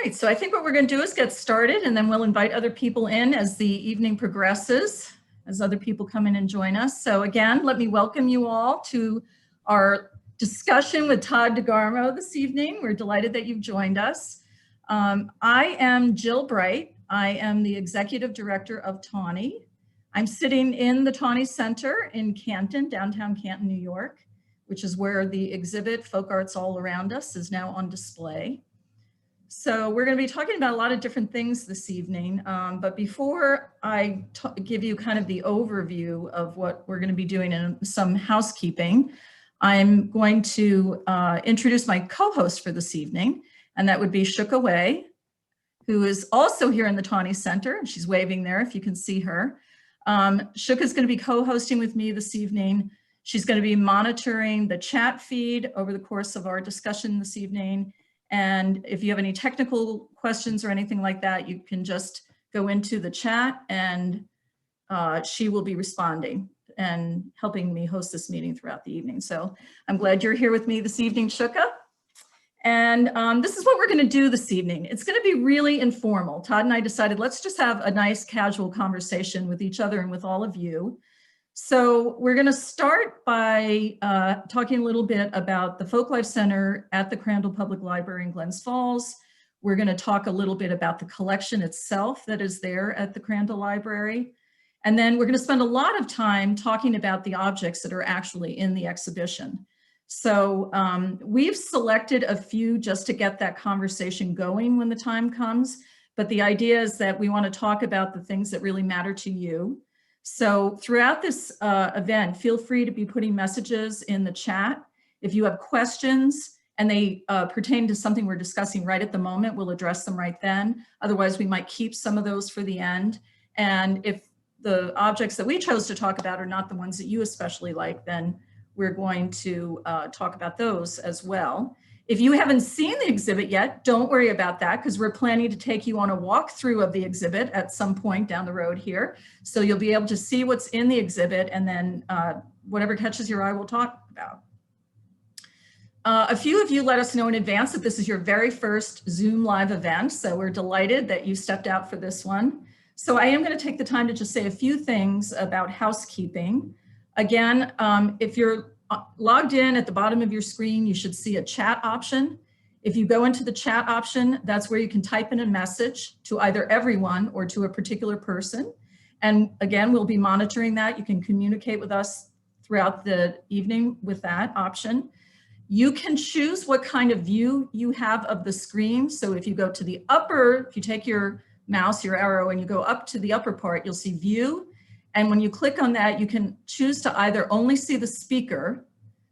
right, so I think what we're going to do is get started, and then we'll invite other people in as the evening progresses, as other people come in and join us. So again, let me welcome you all to our discussion with Todd DeGarmo this evening. We're delighted that you've joined us. I am Jill Bright. I am the Executive Director of TAUNY. I'm sitting in the TAUNY Center in Canton, downtown Canton, New York, which is where the exhibit Folk Arts All Around Us is now on display. So we're going to be talking about a lot of different things this evening, but before I give you kind of the overview of what we're going to be doing and some housekeeping, I'm going to introduce my co-host for this evening, and that would be Shuka Wei, who is also here in the TAUNY Center. She's waving there if you can see her. Shuka is going to be co-hosting with me this evening. She's going to be monitoring the chat feed over the course of our discussion this evening. And if you have any technical questions or anything like that, you can just go into the chat and she will be responding and helping me host this meeting throughout the evening. So I'm glad you're here with me this evening, Shuka. And this is what we're going to do this evening. It's going to be really informal. Todd and I decided let's just have a nice casual conversation with each other and with all of you. So we're going to start by talking a little bit about the Folklife Center at the Crandall Public Library in Glens Falls. We're going to talk a little bit about the collection itself that is there at the Crandall Library. And then we're going to spend a lot of time talking about the objects that are actually in the exhibition. So we've selected a few just to get that conversation going when the time comes. But the idea is that we want to talk about the things that really matter to you. So throughout this event, feel free to be putting messages in the chat. If you have questions and they pertain to something we're discussing right at the moment, we'll address them right then. Otherwise, we might keep some of those for the end. And if the objects that we chose to talk about are not the ones that you especially like, then we're going to talk about those as well. If you haven't seen the exhibit yet, don't worry about that because we're planning to take you on a walkthrough of the exhibit at some point down the road here. So you'll be able to see what's in the exhibit and then whatever catches your eye we'll talk about. A few of you let us know in advance that this is your very first Zoom live event. So we're delighted that you stepped out for this one. So I am going to take the time to just say a few things about housekeeping. Again, if you're logged in at the bottom of your screen, you should see a chat option. If you go into the chat option, that's where you can type in a message to either everyone or to a particular person. And again, we'll be monitoring that. You can communicate with us throughout the evening with that option. You can choose what kind of view you have of the screen. So if you go to the upper, if you take your mouse, your arrow, and you go up to the upper part, you'll see view. And when you click on that, you can choose to either only see the speaker,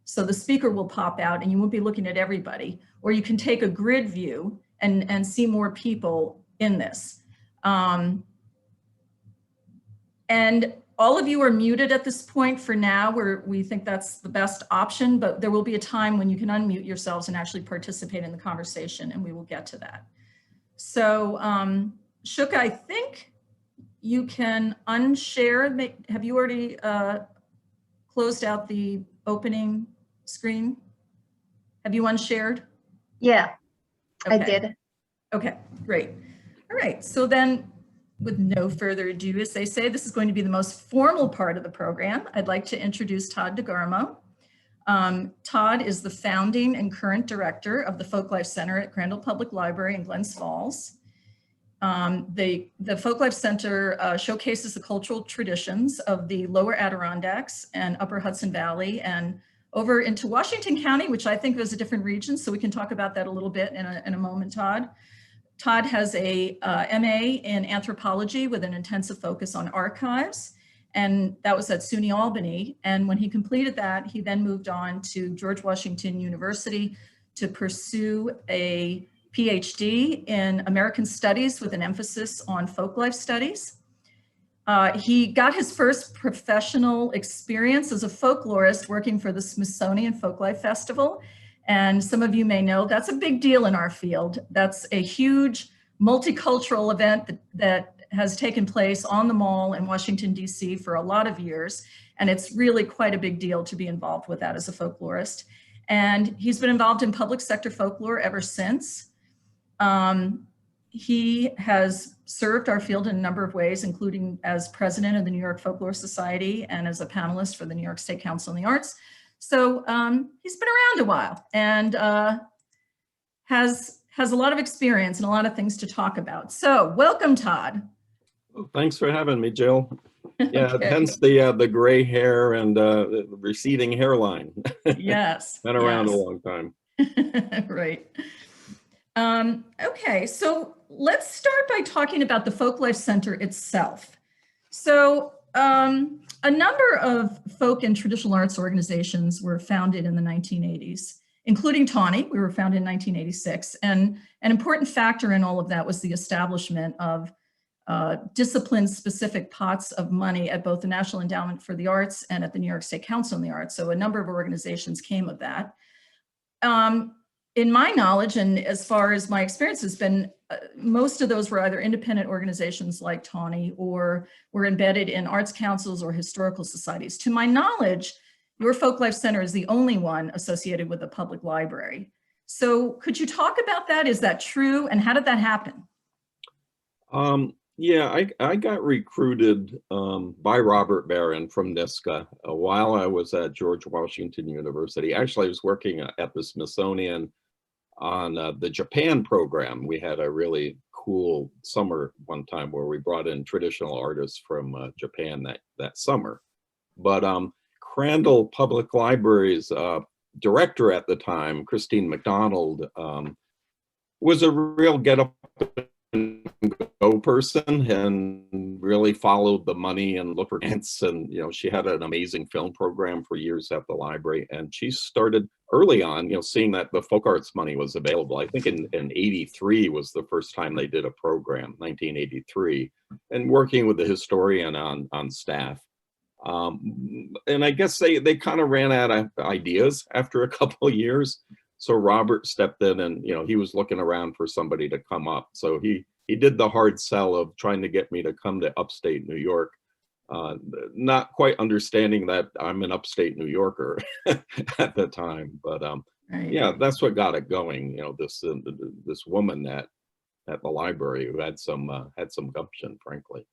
so the speaker will pop out and you won't be looking at everybody, or you can take a grid view and see more people in this. And all of you are muted at this point for now, where we think that's the best option, but there will be a time when you can unmute yourselves and actually participate in the conversation, and we will get to that. So Shuka, I think you can unshare. Have you already closed out the opening screen? Have you unshared? Yeah, okay. I did. Okay, great. All right, so then with no further ado, as they say, this is going to be the most formal part of the program. I'd like to introduce Todd DeGarmo. Todd is the founding and current director of the Folklife Center at Crandall Public Library in Glens Falls. The Folklife Center showcases the cultural traditions of the lower Adirondacks and upper Hudson Valley and over into Washington County, which I think is a different region. So we can talk about that a little bit in a moment, Todd. Todd has a MA in anthropology with an intensive focus on archives. And that was at SUNY Albany. And when he completed that, he then moved on to George Washington University to pursue a PhD in American Studies with an emphasis on folklife studies. He got his first professional experience as a folklorist working for the Smithsonian Folklife Festival. And some of you may know that's a big deal in our field. That's a huge multicultural event that has taken place on the Mall in Washington, D.C. for a lot of years. And it's really quite a big deal to be involved with that as a folklorist. And he's been involved in public sector folklore ever since. He has served our field in a number of ways, including as president of the New York Folklore Society and as a panelist for the New York State Council on the Arts. So he's been around a while and has a lot of experience and a lot of things to talk about. So welcome, Todd. Well, thanks for having me, Jill. Yeah, Okay. hence the gray hair and the receding hairline. Yes. Been around a long time. Right. Okay, so let's start by talking about the Folklife Center itself. So a number of folk and traditional arts organizations were founded in the 1980s, including TAUNY. We were founded in 1986. And an important factor in all of that was the establishment of discipline-specific pots of money at both the National Endowment for the Arts and at the New York State Council on the Arts. So a number of organizations came of that. In my knowledge, and as far as my experience has been, most of those were either independent organizations like TAUNY or were embedded in arts councils or historical societies. To my knowledge, your Folklife Center is the only one associated with a public library. So could you talk about that? Is that true? And how did that happen? Yeah, I got recruited by Robert Barron from NISCA while I was at George Washington University. Actually, I was working at the Smithsonian on the Japan program. We had a really cool summer one time where we brought in traditional artists from Japan that summer. But Crandall Public Library's director at the time, Christine Mcdonald, was a real get up and go person and really followed the money and looked for grants. And, you know, she had an amazing film program for years at the library. And she started early on, you know, seeing that the folk arts money was available. I think in 83 was the first time they did a program, 1983, and working with the historian on staff. And I guess they kind of ran out of ideas after a couple of years. So Robert stepped in and, you know, he was looking around for somebody to come up. So he did the hard sell of trying to get me to come to upstate New York, not quite understanding that I'm an upstate New Yorker at the time. But Right. yeah, that's what got it going. You know, this woman at the library who had some gumption, frankly.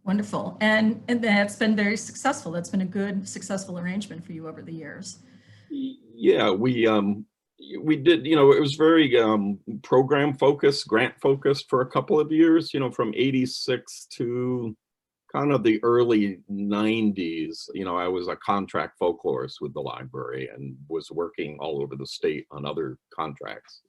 Wonderful. And that's been very successful. That's been a good, successful arrangement for you over the years. Yeah, we did, you know, it was very program focused, grant focused for a couple of years, you know, from 86 to kind of the early 90s. You know, I was a contract folklorist with the library and was working all over the state on other contracts,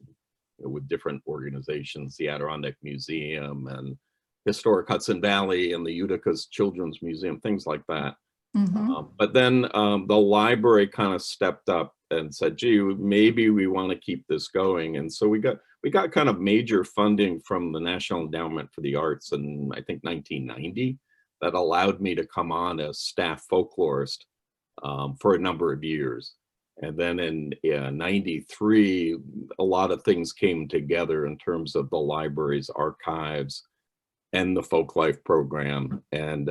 you know, with different organizations, the Adirondack Museum and Historic Hudson Valley and the Utica's Children's Museum, things like that. Mm-hmm. But then the library kind of stepped up and said, gee, maybe we want to keep this going. And so we got kind of major funding from the National Endowment for the Arts in, I think, 1990, that allowed me to come on as staff folklorist for a number of years. And then in 93, a lot of things came together in terms of the library's archives and the Folklife program, and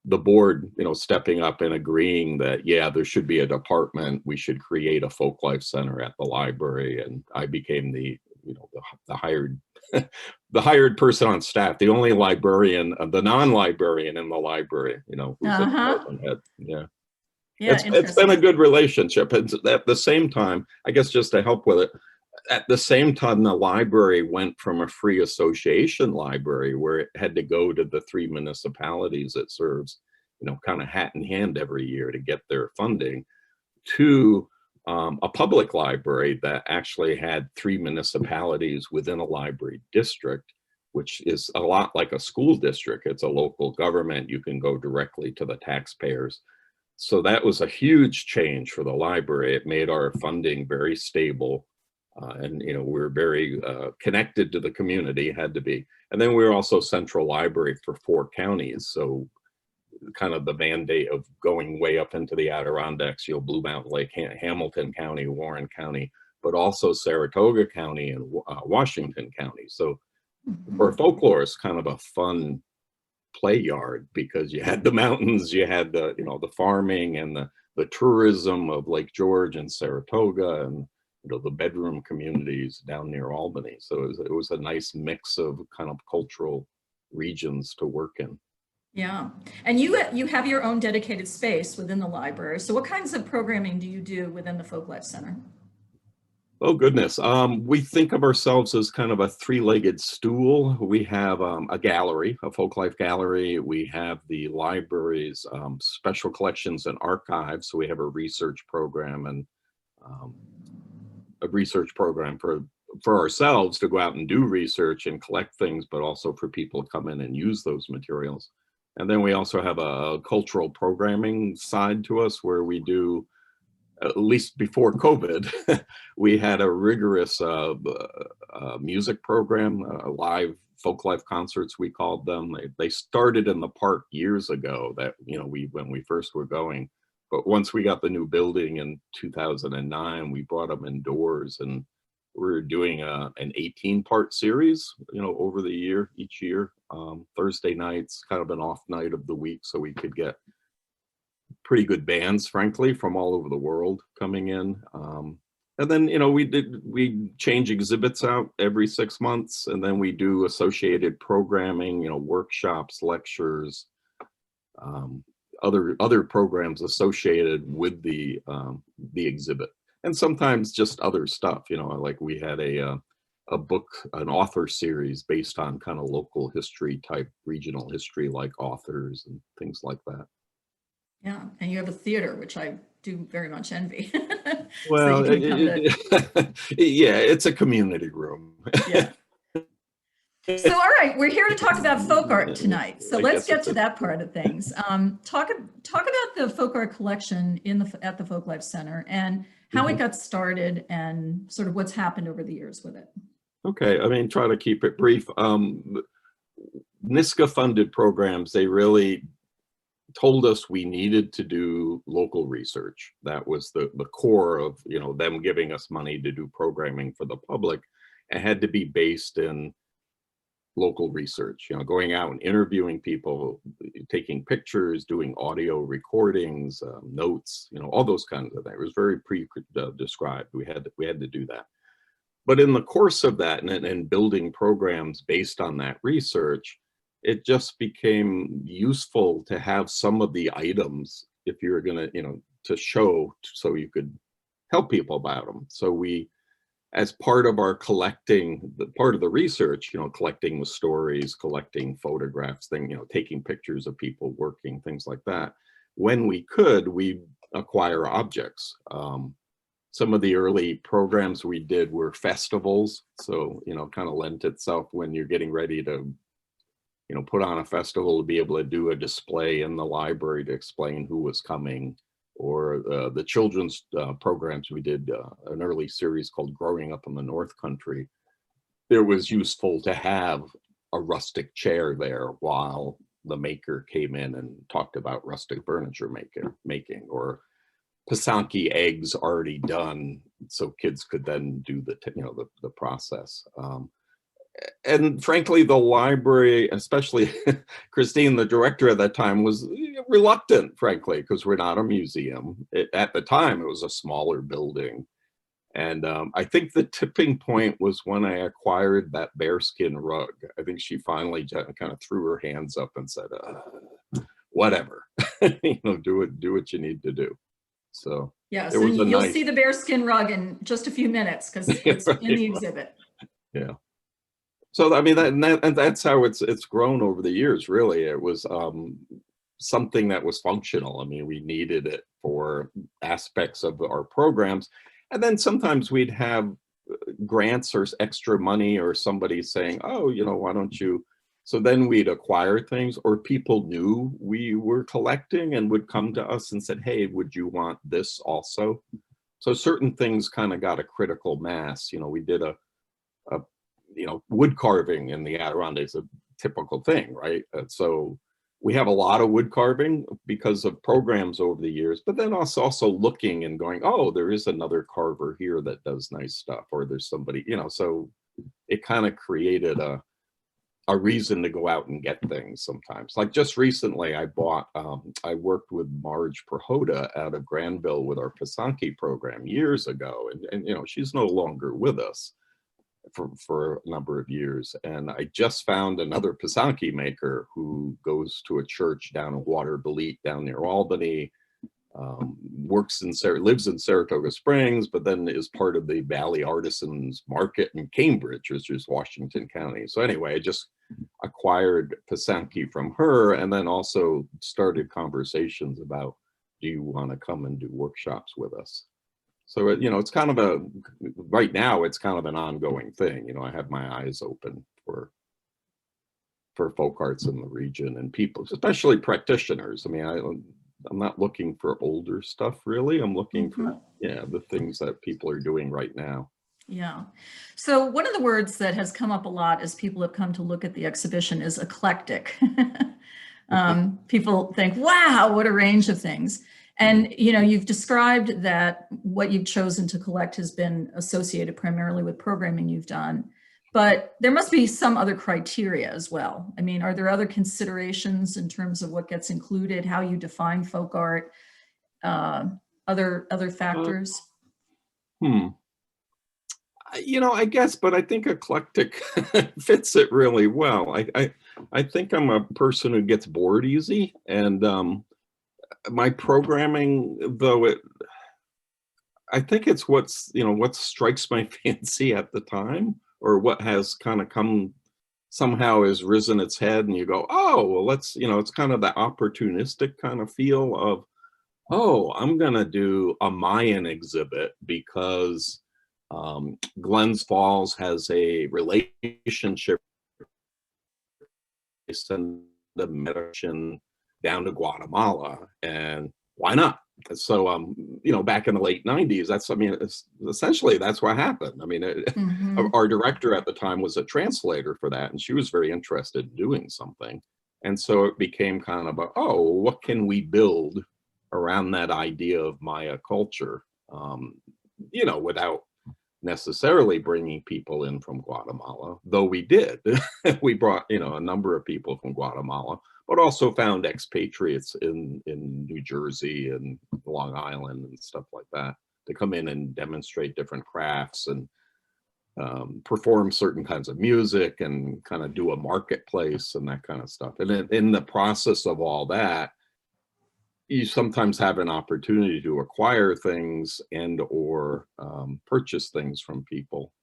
the board, you know, stepping up and agreeing that, yeah, there should be a department. We should create a Folklife Center at the library. And I became the hired the hired person on staff, the only librarian, the non-librarian in the library, you know, who's the department head. Yeah. Yeah, it's been a good relationship. And at the same time, I guess just to help with it, at the same time, the library went from a free association library where it had to go to the 3 municipalities it serves, you know, kind of hat in hand every year to get their funding, to a public library that actually had 3 municipalities within a library district, which is a lot like a school district. It's a local government. You can go directly to the taxpayers. So that was a huge change for the library. It made our funding very stable. And, you know, we're very connected to the community, had to be. And then we were also central library for 4 counties. So kind of the mandate of going way up into the Adirondacks, you know, Blue Mountain Lake, Hamilton County, Warren County, but also Saratoga County and Washington County. So for folklorists, kind of a fun play yard, because you had the mountains, you had the, you know, the farming and the tourism of Lake George and Saratoga, and the bedroom communities down near Albany. So it was a nice mix of kind of cultural regions to work in. Yeah. And you have your own dedicated space within the library. So what kinds of programming do you do within the Folklife Center? Oh, goodness. We think of ourselves as kind of a three-legged stool. We have a gallery, a Folklife gallery. We have the library's special collections and archives. So we have a research program and a research program for ourselves to go out and do research and collect things, but also for people to come in and use those materials. And then we also have a cultural programming side to us where we do, at least before COVID, we had a rigorous music program, live folklife concerts, we called them. They started in the park years ago that, when we first were going. But once we got the new building in 2009, we brought them indoors, and we're doing an 18-part series, over the year, each year. Thursday nights, kind of an off night of the week, so we could get pretty good bands, frankly, from all over the world coming in. And then, we change exhibits out every 6 months, and then we do associated programming, workshops, lectures, other programs associated with the exhibit, and sometimes just other stuff. Like we had a book, an author series based on kind of local history type, regional history, like authors and things like that. Yeah, and you have a theater, which I do very much envy. Well, So you can come to... yeah, it's a community room. Yeah. So, all right, we're here to talk about folk art tonight. So let's get to that part of things. Talk about the folk art collection at the Folklife Center and how it got started and sort of what's happened over the years with it. Okay, try to keep it brief. NISCA funded programs, they really told us we needed to do local research. That was the core of them giving us money to do programming for the public. It had to be based in local research, going out and interviewing people, taking pictures, doing audio recordings, notes, all those kinds of things. It was very described. We had to do that. But in the course of that and building programs based on that research, it just became useful to have some of the items if you're going to show, so you could help people about them. So we, as part of our collecting, part of the research, collecting the stories, collecting photographs, taking pictures of people working, things like that. When we could, we acquire objects. Some of the early programs we did were festivals. So, kind of lent itself when you're getting ready to, put on a festival, to be able to do a display in the library to explain who was coming. Or the children's programs, we did an early series called Growing Up in the North Country. It was useful to have a rustic chair there while the maker came in and talked about rustic furniture making, or Pisanki eggs already done, so kids could then do the process. And frankly, the library, especially Christine, the director at that time, was reluctant, frankly, because we're not a museum. At the time, it was a smaller building. And I think the tipping point was when I acquired that bearskin rug. I think she finally kind of threw her hands up and said, whatever, do what you need to do. So yeah, so you'll see the bearskin rug in just a few minutes because it's right, in the exhibit. Yeah. So that's how it's grown over the years. Really, it was something that was functional. We needed it for aspects of our programs, and then sometimes we'd have grants or extra money, or somebody saying, "Oh, why don't you?" So then we'd acquire things, or people knew we were collecting and would come to us and said, "Hey, would you want this also?" So certain things kind of got a critical mass. We did a wood carving in the Adirondacks, a typical thing, right? So we have a lot of wood carving because of programs over the years, but then also looking and going, oh, there is another carver here that does nice stuff, or there's somebody, so it kind of created a reason to go out and get things sometimes. Like just recently I bought, I worked with Marge Prohoda out of Granville with our Pisanki program years ago. And you know, she's no longer with us for a number of years. And I just found another Pisanki maker who goes to a church down in Watervliet down near Albany, lives in Saratoga Springs, but then is part of the Valley Artisans Market in Cambridge, which is Washington County. So anyway, I just acquired Pisanki from her, and then also started conversations about, do you want to come and do workshops with us? So, you know, it's kind of right now, it's kind of an ongoing thing. You know, I have my eyes open for folk arts in the region and people, especially practitioners. I mean, I'm not looking for older stuff, really. I'm looking for, yeah, the things that people are doing right now. Yeah. So one of the words that has come up a lot as people have come to look at the exhibition is eclectic. People think, wow, what a range of things. And, you know, you've described that what you've chosen to collect has been associated primarily with programming you've done, but there must be some other criteria as well. I mean, are there other considerations in terms of what gets included, how you define folk art, other factors? You know, I guess, but I think eclectic fits it really well. I think I'm a person who gets bored easy, and my programming, though, I think it's what's, you know, what strikes my fancy at the time, or what has kind of come, somehow has risen its head, and you go, oh, well, let's, you know, it's kind of the opportunistic kind of feel of, oh, I'm gonna do a Mayan exhibit because Glens Falls has a relationship, send the medicine down to Guatemala, and why not? So, you know, back in the late 90s, that's, I mean, essentially that's what happened. I mean, our director at the time was a translator for that, and she was very interested in doing something. And so it became kind of a, oh, what can we build around that idea of Maya culture, you know, without necessarily bringing people in from Guatemala, though we did. We brought, you know, a number of people from Guatemala, but also found expatriates in New Jersey and Long Island and stuff like that to come in and demonstrate different crafts and perform certain kinds of music and kind of do a marketplace and that kind of stuff. And in the process of all that, you sometimes have an opportunity to acquire things and or purchase things from people.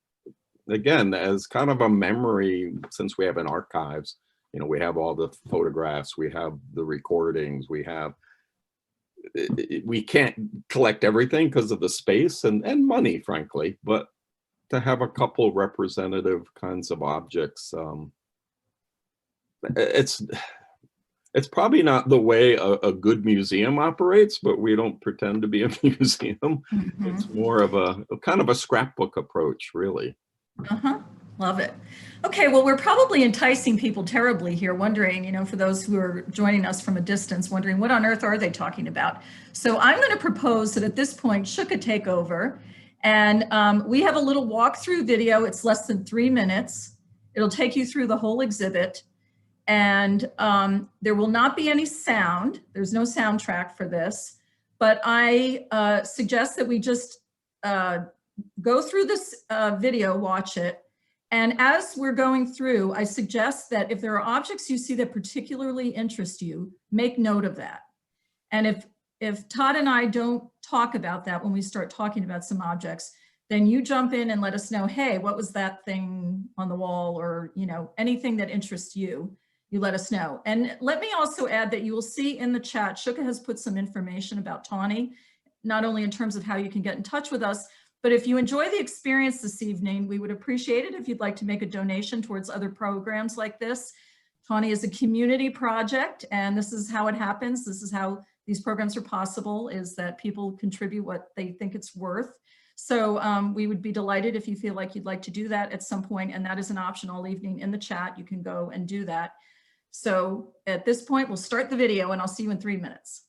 Again, as kind of a memory, since we have an archives, you know, we have all the photographs, we have the recordings, we can't collect everything because of the space and money, frankly, but to have a couple representative kinds of objects, it's probably not the way a good museum operates, but we don't pretend to be a museum. It's more of a kind of a scrapbook approach, really. Love it. Okay, well, we're probably enticing people terribly here, wondering, you know, for those who are joining us from a distance, wondering what on earth are they talking about? So I'm going to propose that at this point, Shuka take over. And we have a little walkthrough video. It's less than 3 minutes. It'll take you through the whole exhibit. And there will not be any sound. There's no soundtrack for this. But I suggest that we just go through this video, watch it. And as we're going through, I suggest that if there are objects you see that particularly interest you, make note of that. And if Todd and I don't talk about that when we start talking about some objects, then you jump in and let us know, hey, what was that thing on the wall, or, you know, anything that interests you, you let us know. And let me also add that you will see in the chat, Shuka has put some information about TAUNY, not only in terms of how you can get in touch with us, but if you enjoy the experience this evening, we would appreciate it if you'd like to make a donation towards other programs like this. TAUNY is a community project, and this is how it happens. This is how these programs are possible, is that people contribute what they think it's worth. So we would be delighted if you feel like you'd like to do that at some point, and that is an option all evening in the chat. You can go and do that. So at this point, we'll start the video, and I'll see you in 3 minutes.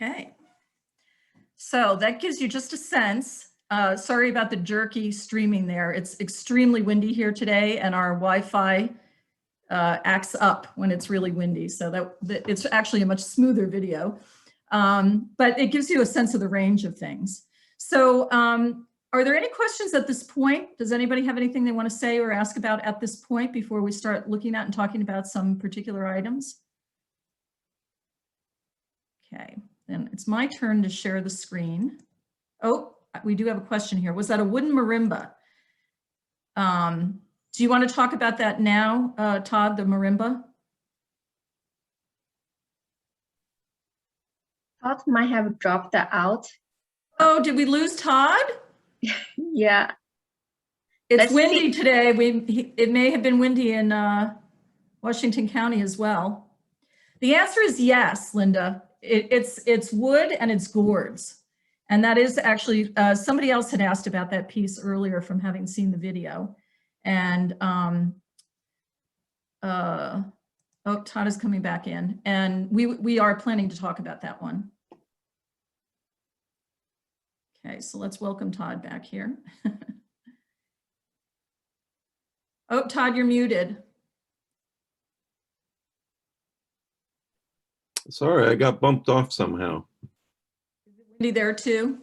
Okay. So that gives you just a sense. Sorry about the jerky streaming there. It's extremely windy here today, and our Wi-Fi acts up when it's really windy. So that it's actually a much smoother video, but it gives you a sense of the range of things. So are there any questions at this point? Does anybody have anything they want to say or ask about at this point before we start looking at and talking about some particular items? Okay, then it's my turn to share the screen. Oh, we do have a question here. Was that a wooden marimba? Do you want to talk about that now, Todd, the marimba? Todd might have dropped out. Oh, did we lose Todd? Yeah. It's Let's windy see. today. It may have been windy in Washington County as well. The answer is yes, Linda. It's wood and it's gourds. And that is actually, somebody else had asked about that piece earlier from having seen the video. And, oh, Todd is coming back in. And we are planning to talk about that one. Okay, so let's welcome Todd back here. Oh, Todd, you're muted. Sorry, I got bumped off somehow. Is it windy there too?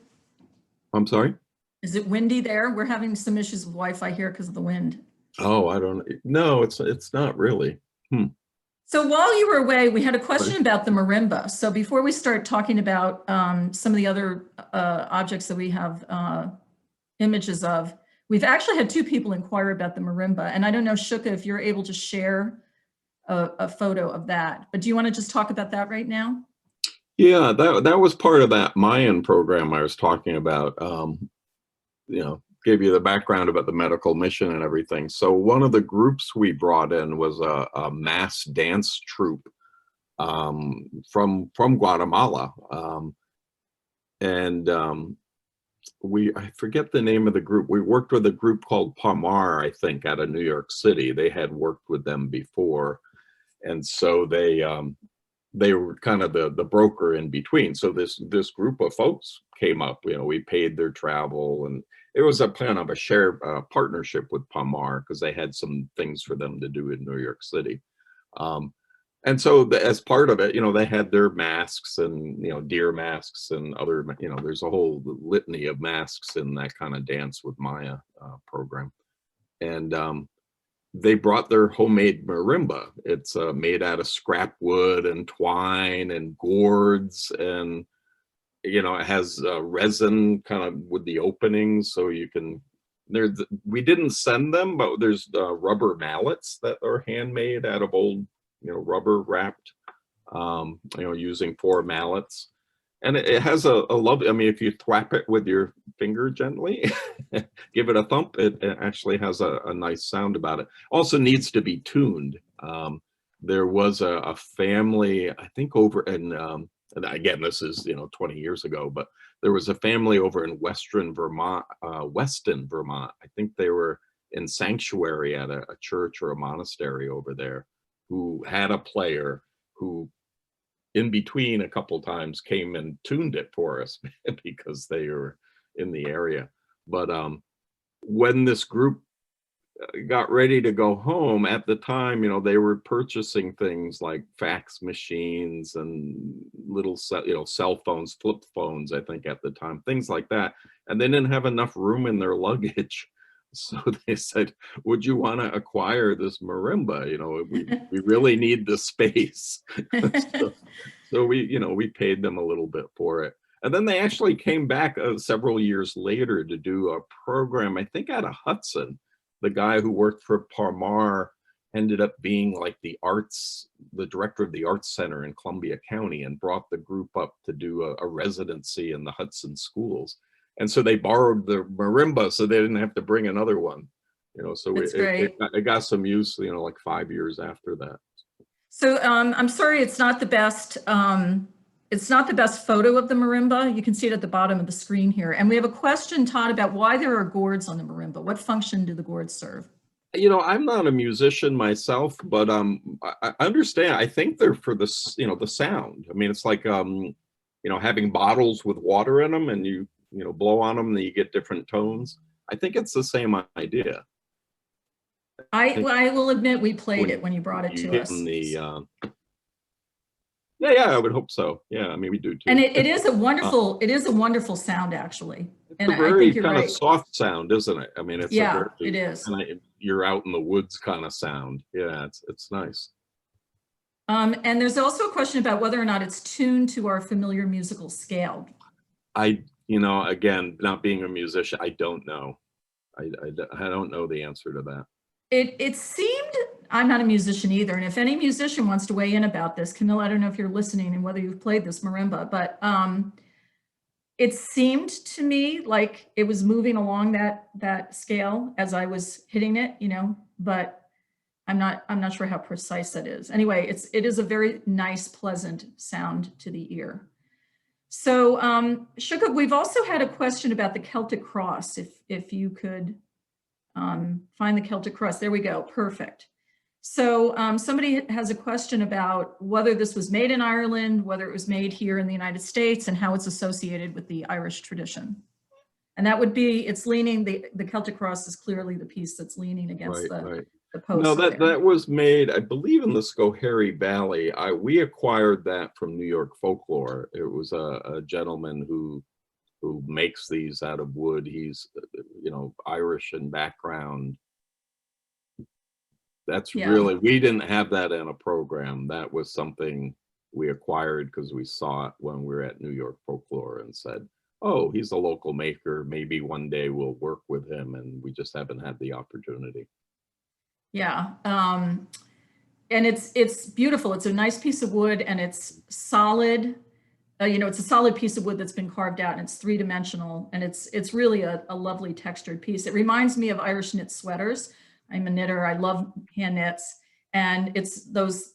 I'm sorry? Is it windy there? We're having some issues with Wi-Fi here because of the wind. Oh, I don't know. No, it's not really. So while you were away, we had a question about the marimba. So before we start talking about some of the other objects that we have images of, we've actually had two people inquire about the marimba. And I don't know, Shuka, if you're able to share a photo of that. But do you want to just talk about that right now? Yeah, that was part of that Mayan program I was talking about. You know, gave you the background about the medical mission and everything. So one of the groups we brought in was a mass dance troupe from Guatemala, I forget the name of the group. We worked with a group called Palmar, I think, out of New York City. They had worked with them before, and so they were kind of the broker in between. So this group of folks came up. You know, we paid their travel, and it was a plan of a shared partnership with Palmar because they had some things for them to do in New York City. And so as part of it, you know, they had their masks and, you know, deer masks and other, you know, there's a whole litany of masks in that kind of Dance with Maya program. And they brought their homemade marimba. It's made out of scrap wood and twine and gourds, and you know, it has resin kind of with the openings, so you can. We didn't send them, but there's rubber mallets that are handmade out of old, you know, rubber wrapped, you know, using 4 mallets. And it has a lovely, I mean, if you thwap it with your finger gently, give it a thump, it actually has a nice sound about it. Also needs to be tuned. There was a family, I think over in, and again, this is, you know, 20 years ago, but there was a family over in Weston, Vermont. I think they were in sanctuary at a church or a monastery over there, who had a player who in between a couple times came and tuned it for us because they were in the area. But when this group got ready to go home, at the time, you know, they were purchasing things like fax machines and little cell phones, flip phones, I think at the time, things like that. And they didn't have enough room in their luggage. So they said, would you want to acquire this marimba? You know, we really need the space. So we, you know, we paid them a little bit for it. And then they actually came back several years later to do a program, I think out of Hudson. The guy who worked for Palmar ended up being like the director of the arts center in Columbia County, and brought the group up to do a residency in the Hudson schools. And so they borrowed the marimba so they didn't have to bring another one, you know, so it got some use, you know, like 5 years after that. So I'm sorry, it's not the best. It's not the best photo of the marimba. You can see it at the bottom of the screen here. And we have a question, Todd, about why there are gourds on the marimba. What function do the gourds serve? You know, I'm not a musician myself, but I understand. I think they're for the, you know, the sound. I mean, it's like you know, having bottles with water in them and you know, blow on them and you get different tones. I think it's the same idea. I will admit we played it when you brought it You to hit us. in the, yeah, I would hope so. Yeah, I mean, we do too. And it is a wonderful sound, actually. It's And a I very think you're kind of right. soft sound, isn't it? I mean, it's Yeah, a very, it is. you're out in the woods kind of sound. Yeah, it's nice. And there's also a question about whether or not it's tuned to our familiar musical scale. You know, again, not being a musician, I don't know. I don't know the answer to that. It seemed, I'm not a musician either, and if any musician wants to weigh in about this, Camilla, I don't know if you're listening and whether you've played this marimba, but it seemed to me like it was moving along that scale as I was hitting it, you know, but I'm not sure how precise that is. Anyway, it is a very nice, pleasant sound to the ear. So Shuka, we've also had a question about the Celtic Cross, if you could find the Celtic Cross. There we go, perfect. So somebody has a question about whether this was made in Ireland, whether it was made here in the United States, and how it's associated with the Irish tradition. And that would be, it's leaning, the Celtic Cross is clearly the piece that's leaning against the post. No, that was made, I believe, in the Schoharie Valley. We acquired that from New York Folklore. It was a gentleman who makes these out of wood. He's, you know, Irish in background. That's really, we didn't have that in a program. That was something we acquired because we saw it when we were at New York Folklore and said, oh, he's a local maker. Maybe one day we'll work with him, and we just haven't had the opportunity. Yeah, and it's beautiful. It's a nice piece of wood, and it's solid. You know, it's a solid piece of wood that's been carved out, and it's three-dimensional, and it's really a lovely textured piece. It reminds me of Irish knit sweaters. I'm a knitter. I love hand knits, and it's those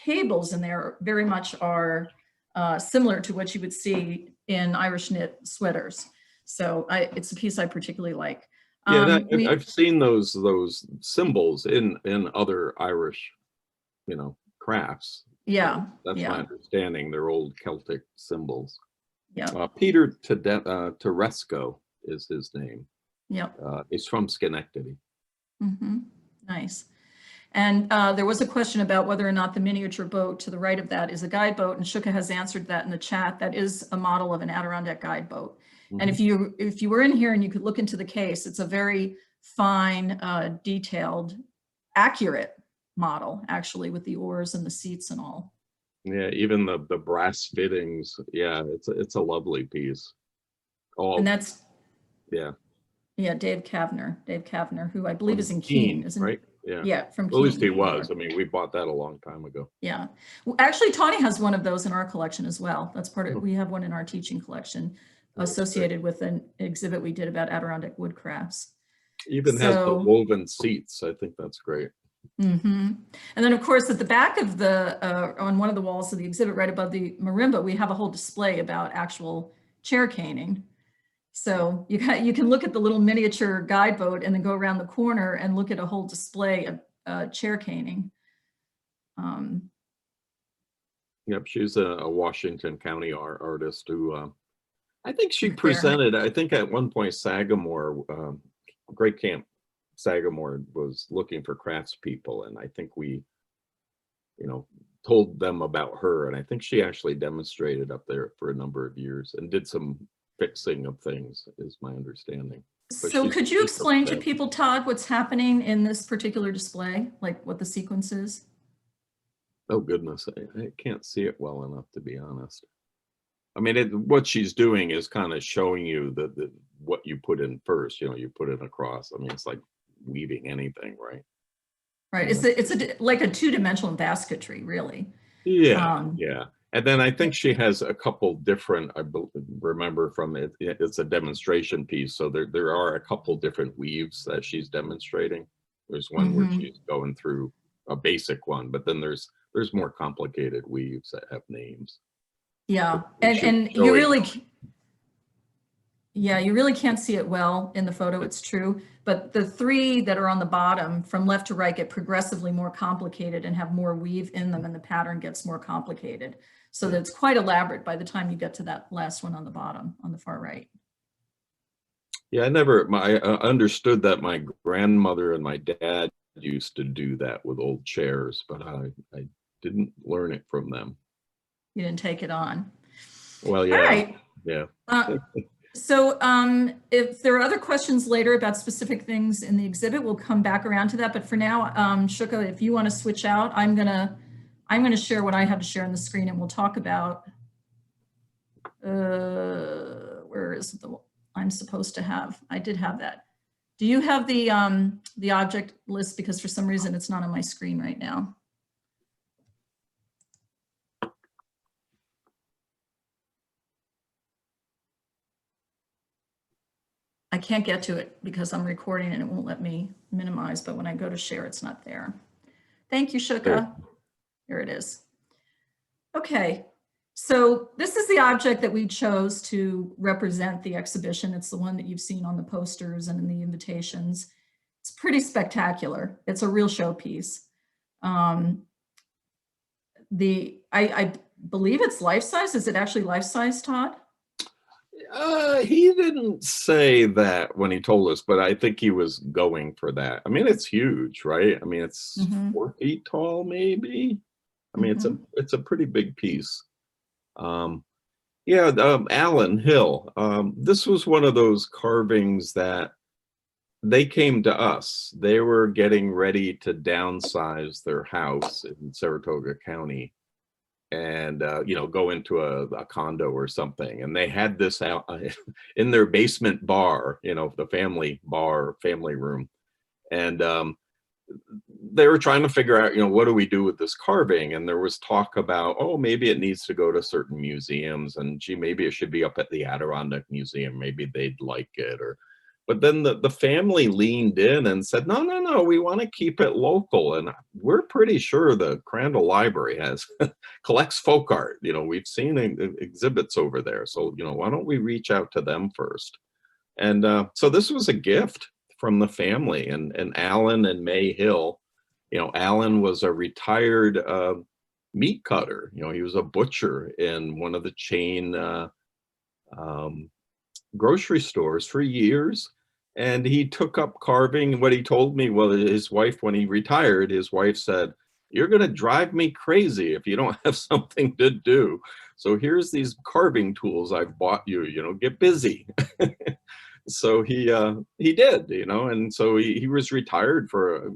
cables in there very much are similar to what you would see in Irish knit sweaters. So it's a piece I particularly like. Yeah, I've seen those symbols in other Irish, you know, crafts. Yeah, that's my understanding. They're old Celtic symbols. Yeah. Peter Teresco is his name. Yeah. He's from Schenectady. Mm-hmm. Nice. And there was a question about whether or not the miniature boat to the right of that is a guide boat, and Shuka has answered that in the chat. That is a model of an Adirondack guide boat. Mm-hmm. And if you were in here and you could look into the case, it's a very fine, detailed, accurate model, actually, with the oars and the seats and all. Yeah, even the brass fittings. Yeah, it's a lovely piece. And that's Dave Kavner, who I believe is in Keene, isn't right? Yeah, from Keene. At least he was. I mean, we bought that a long time ago. Yeah, well, actually, TAUNY has one of those in our collection as well. That's part of. We have one in our teaching collection associated with an exhibit we did about Adirondack wood crafts. Even has the woven seats. I think that's great. Mm-hmm. And then, of course, at the back of the on one of the walls of the exhibit, right above the marimba, we have a whole display about actual chair caning. So you can look at the little miniature guide boat and then go around the corner and look at a whole display of chair caning. Yep, she's a Washington County artist who I think she presented. I think at one point Sagamore, Great Camp Sagamore was looking for craftspeople, and I think we, you know, told them about her, and I think she actually demonstrated up there for a number of years and did some fixing of things, is my understanding. But so could you explain to people, Todd, what's happening in this particular display, like what the sequence is? Oh goodness, I can't see it well enough, to be honest. I mean, what she's doing is kind of showing you what you put in first. You know, you put it across. I mean, it's like weaving anything, right? Right. It's like a two-dimensional basketry, really. Yeah, yeah. And then I think she has a couple different. I remember from it. It's a demonstration piece, so there are a couple different weaves that she's demonstrating. There's one where she's going through a basic one, but then there's more complicated weaves that have names. Yeah, and you really, Yeah, you really can't see it well in the photo, it's true. But the three that are on the bottom from left to right get progressively more complicated and have more weave in them, and the pattern gets more complicated. So that it's quite elaborate by the time you get to that last one on the bottom, on the far right. Yeah, I understood that my grandmother and my dad used to do that with old chairs, but I didn't learn it from them. You didn't take it on. Well, yeah. All right. Yeah. So if there are other questions later about specific things in the exhibit, we'll come back around to that. But for now, Shuka, if you want to switch out, I'm gonna share what I have to share on the screen, and we'll talk about where is the I'm supposed to have. I did have that. Do you have the object list? Because for some reason it's not on my screen right now. I can't get to it because I'm recording and it won't let me minimize, but when I go to share, it's not there. Thank you, Shuka. Here it is. Okay, so this is the object that we chose to represent the exhibition. It's the one that you've seen on the posters and in the invitations. It's pretty spectacular. It's a real showpiece. I believe it's life-size. Is it actually life-size, Todd? He didn't say that when he told us, but I think he was going for that. I mean, it's huge, right? I mean, it's 4 feet tall, maybe. I mean, it's a pretty big piece. Alan Hill. This was one of those carvings that they came to us. They were getting ready to downsize their house in Saratoga County, and go into a condo or something, and they had this out in their basement bar, the family bar, family room, and they were trying to figure out, what do we do with this carving? And there was talk about, oh, maybe it needs to go to certain museums, and gee, maybe it should be up at the Adirondack Museum, maybe they'd like it. But then the family leaned in and said, no, we want to keep it local. And we're pretty sure the Crandall Library collects folk art. We've seen exhibits over there. So, why don't we reach out to them first? And so this was a gift from the family. And Alan and May Hill, Alan was a retired meat cutter. He was a butcher in one of the chain grocery stores for years. And he took up carving. What he told me, well, his wife, when he retired, his wife said, "You're going to drive me crazy if you don't have something to do. So here's these carving tools I've bought you, get busy." So he did, and so he was retired for,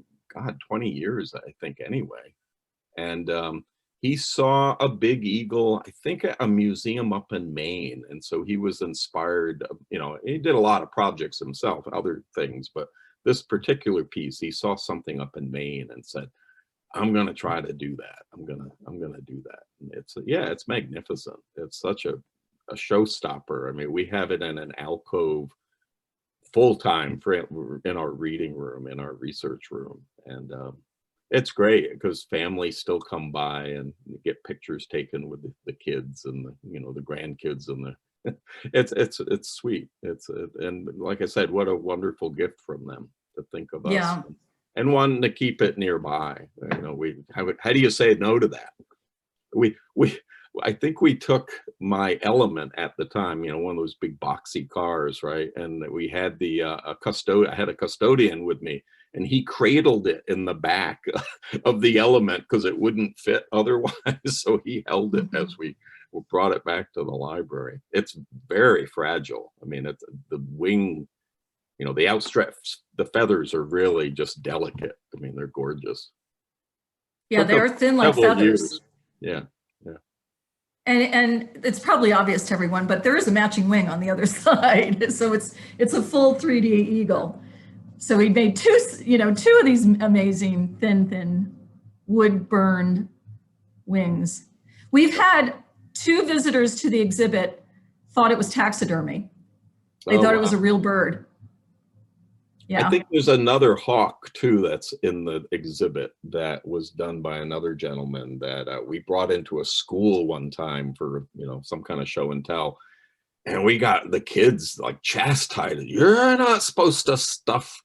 20 years, I think, anyway. And he saw a big eagle, I think, at a museum up in Maine. And so he was inspired, he did a lot of projects himself, other things, but this particular piece, he saw something up in Maine and said, I'm going to try to do that. I'm going to do that. And it's magnificent. It's such a showstopper. I mean, we have it in an alcove full-time in our reading room, in our research room. And it's great because families still come by and get pictures taken with the kids and the grandkids, and it's sweet. And like I said, what a wonderful gift from them to think of us and wanting to keep it nearby. How do you say no to that? I think we took my Element at the time, one of those big boxy cars, right? And we had I had a custodian with me, and he cradled it in the back of the Element because it wouldn't fit otherwise. So he held it as we brought it back to the library. It's very fragile. I mean, it's the wing, the outstretched, the feathers are really just delicate. I mean, they're gorgeous. Yeah, they are thin like feathers. Yeah. And it's probably obvious to everyone, but there is a matching wing on the other side. So it's a full 3D eagle. So he made two of these amazing thin wood burned wings. We've had 2 visitors to the exhibit thought it was taxidermy. They thought it was a real bird. Yeah. I think there's another hawk too that's in the exhibit that was done by another gentleman that we brought into a school one time for some kind of show and tell. And we got the kids like chastised. You're not supposed to stuff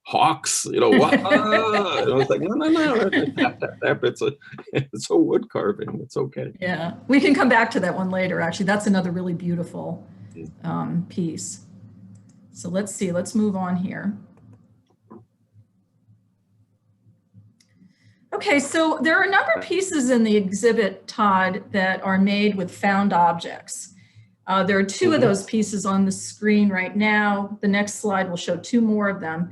hawks, you know what? And I was like, no. Tap, tap, tap. It's a wood carving. It's okay. Yeah, we can come back to that one later. Actually, that's another really beautiful piece. So let's see, let's move on here. Okay, so there are a number of pieces in the exhibit, Todd, that are made with found objects. There are two of those pieces on the screen right now. The next slide will show two more of them.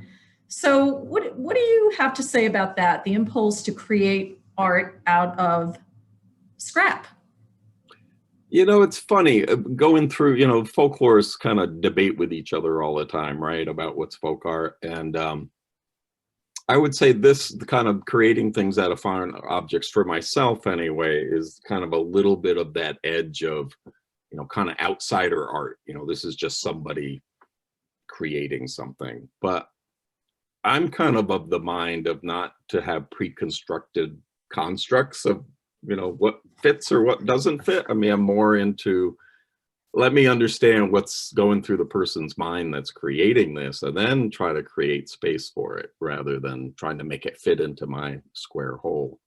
So what do you have to say about that, the impulse to create art out of scrap? You know, it's funny going through, you know, folklorists kind of debate with each other all the time, right, about what's folk art. And I would say this kind of creating things out of found objects for myself anyway is kind of a little bit of that edge of, you know, kind of outsider art. You know, this is just somebody creating something. But I'm kind of the mind of not to have pre-constructed constructs of, you know, what fits or what doesn't fit. I mean, I'm more into, let me understand what's going through the person's mind that's creating this, and then try to create space for it rather than trying to make it fit into my square hole.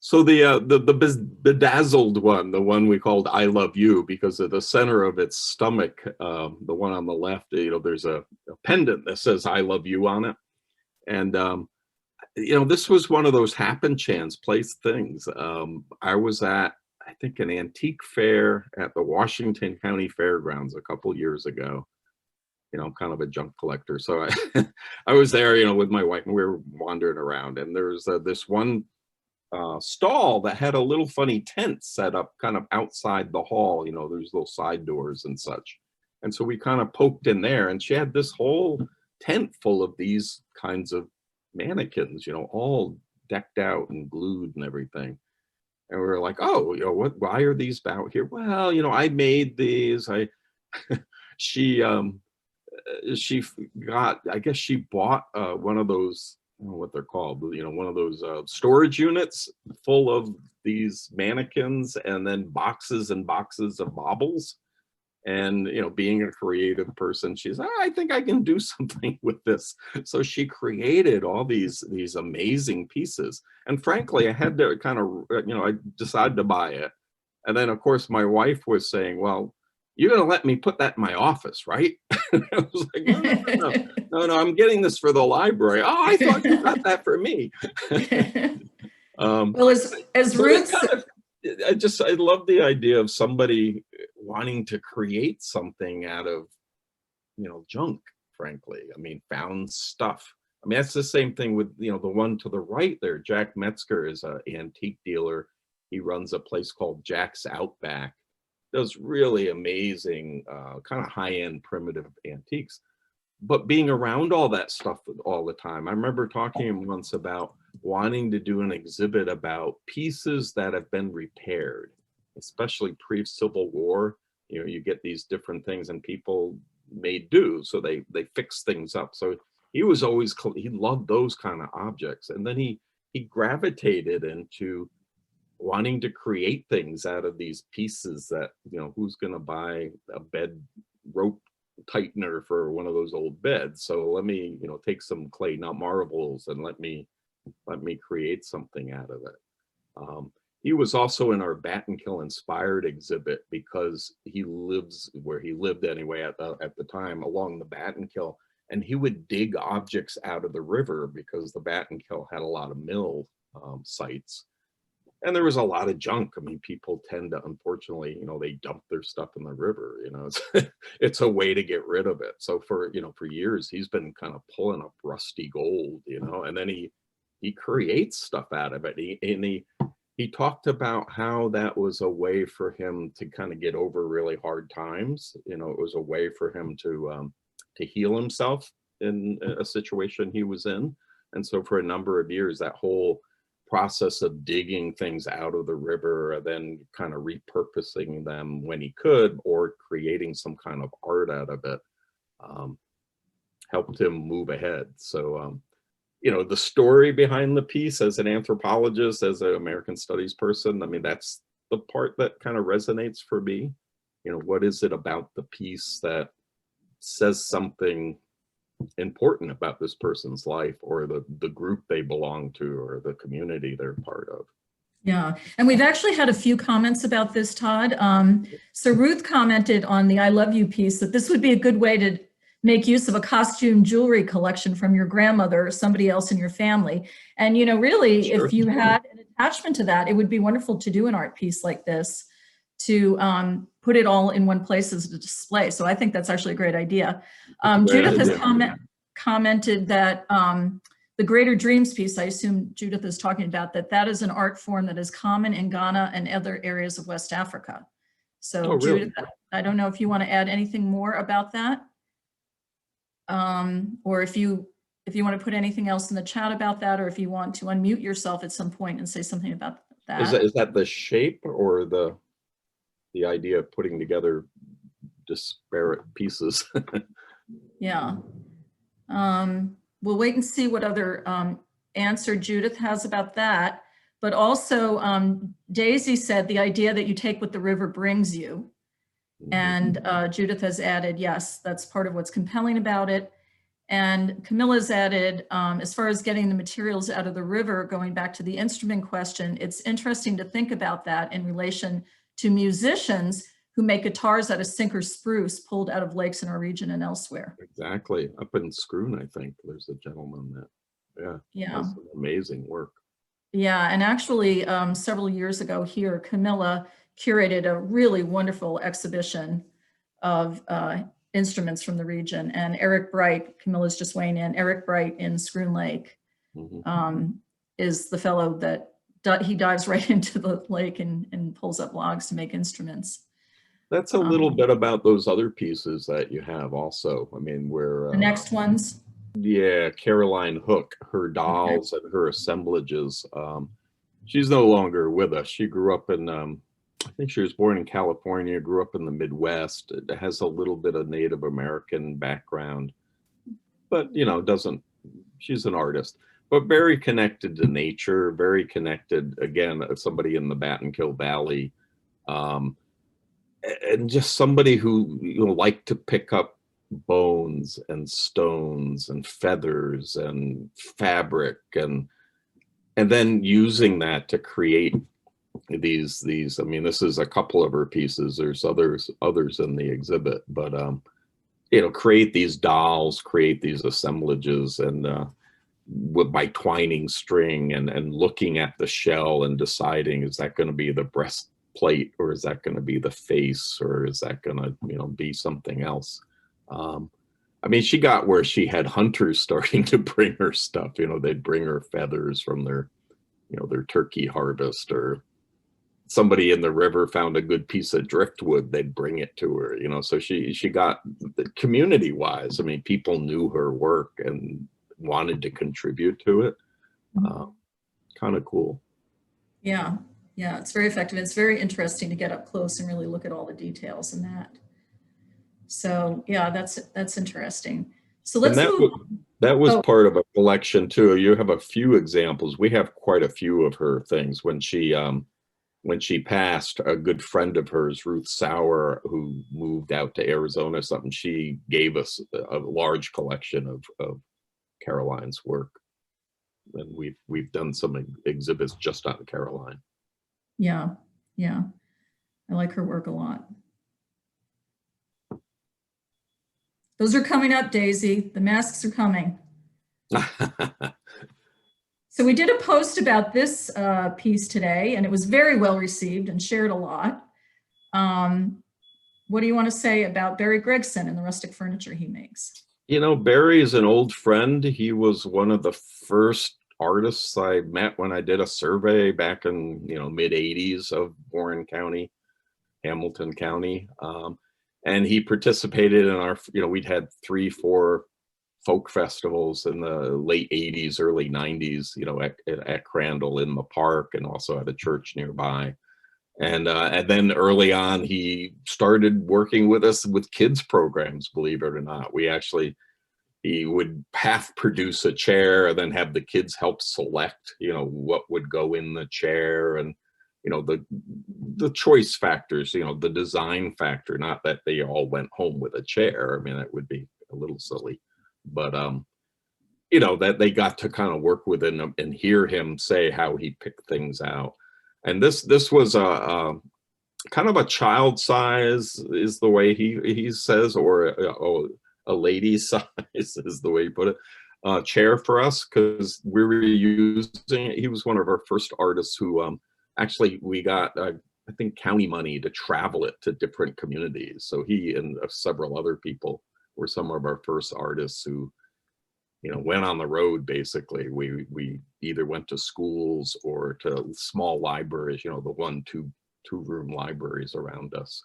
So the bedazzled one, the one we called I Love You, because of the center of its stomach, the one on the left, you know, there's a pendant that says I love you on it. And, you know, this was one of those happen chance place things. I was at, I think, an antique fair at the Washington County Fairgrounds a couple years ago. You know, I'm kind of a junk collector. So I was there, you know, with my wife, and we were wandering around, and there's this one stall that had a little funny tent set up kind of outside the hall. You know, there's little side doors and such. And so we kind of poked in there, and she had this whole tent full of these kinds of mannequins, you know, all decked out and glued and everything. And we were like, oh, you know, why are these out here? Well, you know, I made these. She got, I guess she bought one of those, I don't know what they're called, you know, one of those storage units full of these mannequins, and then boxes and boxes of baubles. And, you know, being a creative person, she's, I think I can do something with this. So she created all these amazing pieces. And frankly, I had to kind of, you know, I decided to buy it. And then, of course, my wife was saying, well, you're going to let me put that in my office, right? I was like, no, I'm getting this for the library. Oh, I thought you got that for me. Well, as Ruth, I love the idea of somebody wanting to create something out of, you know, junk, frankly. I mean, found stuff. I mean, that's the same thing with, you know, the one to the right there. Jack Metzger is an antique dealer. He runs a place called Jack's Outback. Does really amazing, kind of high-end primitive antiques. But being around all that stuff all the time, I remember talking to him once about wanting to do an exhibit about pieces that have been repaired, especially pre-Civil War. You know, you get these different things and people made do, so they fix things up. So he was always, he loved those kind of objects. And then he gravitated into wanting to create things out of these pieces that, you know, who's going to buy a bed rope tightener for one of those old beds? So let me, you know, take some clay marbles and let me create something out of it. He was also in our Battenkill inspired exhibit because he lives where he lived anyway at the time along the Battenkill, and he would dig objects out of the river because the Battenkill had a lot of mill sites. And there was a lot of junk. I mean, people tend to, unfortunately, you know, they dump their stuff in the river, you know, it's a way to get rid of it. So for, you know, for years, he's been kind of pulling up rusty gold, you know, and then he creates stuff out of it. He talked about how that was a way for him to kind of get over really hard times. You know, it was a way for him to heal himself in a situation he was in. And so for a number of years, that whole process of digging things out of the river and then kind of repurposing them when he could, or creating some kind of art out of it, helped him move ahead. So, you know, the story behind the piece as an anthropologist, as an American studies person, I mean, that's the part that kind of resonates for me. you know, what is it about the piece that says something important about this person's life, or the group they belong to, or the community they're part of. Yeah, and we've actually had a few comments about this, Todd. So Ruth commented on the I Love You piece that this would be a good way to make use of a costume jewelry collection from your grandmother or somebody else in your family. And, you know, really, Sure. if you had an attachment to that, it would be wonderful to do an art piece like this to put it all in one place as a display. So I think that's actually a great idea. Judith has commented that the Greater Dreams piece, I assume Judith is talking about, that is an art form that is common in Ghana and other areas of West Africa. So Oh, really? Judith, I don't know if you want to add anything more about that. Or if you want to put anything else in the chat about that, or if you want to unmute yourself at some point and say something about that. Is that the shape, or the idea of putting together disparate pieces? Yeah. We'll wait and see what other answer Judith has about that. But also, Daisy said the idea that you take what the river brings you. And Judith has added, yes, that's part of what's compelling about it. And Camilla's added, as far as getting the materials out of the river, going back to the instrument question, it's interesting to think about that in relation to musicians who make guitars out of sinker spruce pulled out of lakes in our region and elsewhere. Exactly. Up in Scroon, I think there's a gentleman that, yeah, does some amazing work. Yeah, and actually several years ago here, Camilla curated a really wonderful exhibition of instruments from the region. And Eric Bright, Camilla's just weighing in, Eric Bright in Scroon Lake is the fellow that he dives right into the lake and pulls up logs to make instruments. That's a little bit about those other pieces that you have also. I mean, where the next ones. Yeah, Caroline Hook, her dolls and her assemblages. She's no longer with us. She grew up in, I think she was born in California, grew up in the Midwest. It has a little bit of Native American background, but, you know, she's an artist, but very connected to nature, very connected, again, somebody in the Battenkill Valley. And just somebody who, you know, liked to pick up bones and stones and feathers and fabric and then using that to create these I mean, this is a couple of her pieces, there's others in the exhibit, but you know, create these dolls, create these assemblages, and by twining string and looking at the shell and deciding, is that going to be the breastplate, or is that going to be the face, or is that going to, you know, be something else? I mean, she got where she had hunters starting to bring her stuff. You know, they'd bring her feathers from their, you know, their turkey harvest, or somebody in the river found a good piece of driftwood, they'd bring it to her, you know. So she got, community wise, I mean, people knew her work and wanted to contribute to it. Kind of cool. Yeah, it's very effective. It's very interesting to get up close and really look at all the details in that. So yeah, that's interesting. So let's move. That was part of a collection too. You have a few examples. We have quite a few of her things. When she passed, a good friend of hers, Ruth Sauer, who moved out to Arizona or something, she gave us a large collection of Caroline's work. And we've done some exhibits just on Caroline. Yeah. I like her work a lot. Those are coming up, Daisy. The masks are coming. So we did a post about this piece today, and it was very well received and shared a lot. What do you want to say about Barry Gregson and the rustic furniture he makes? You know, Barry is an old friend. He was one of the first artists I met when I did a survey back in, you know, mid 80s of Warren County, Hamilton County. And he participated in our, you know, we'd had 3-4 folk festivals in the late 80s, early 90s, you know, at Crandall in the park, and also at a church nearby. And then early on, he started working with us with kids programs, believe it or not. He would half produce a chair and then have the kids help select, you know, what would go in the chair. And you know, the choice factors, you know, the design factor, not that they all went home with a chair. I mean, that would be a little silly, but you know, that they got to kind of work with him and hear him say how he picked things out. And this was a kind of a child size is the way he says, or a lady size is the way he put it, chair for us, because we were using it. He was one of our first artists who actually we got I think county money to travel it to different communities. So he and several other people were some of our first artists who, you know, went on the road. Basically, we either went to schools or to small libraries, you know, the 1-2 room libraries around us,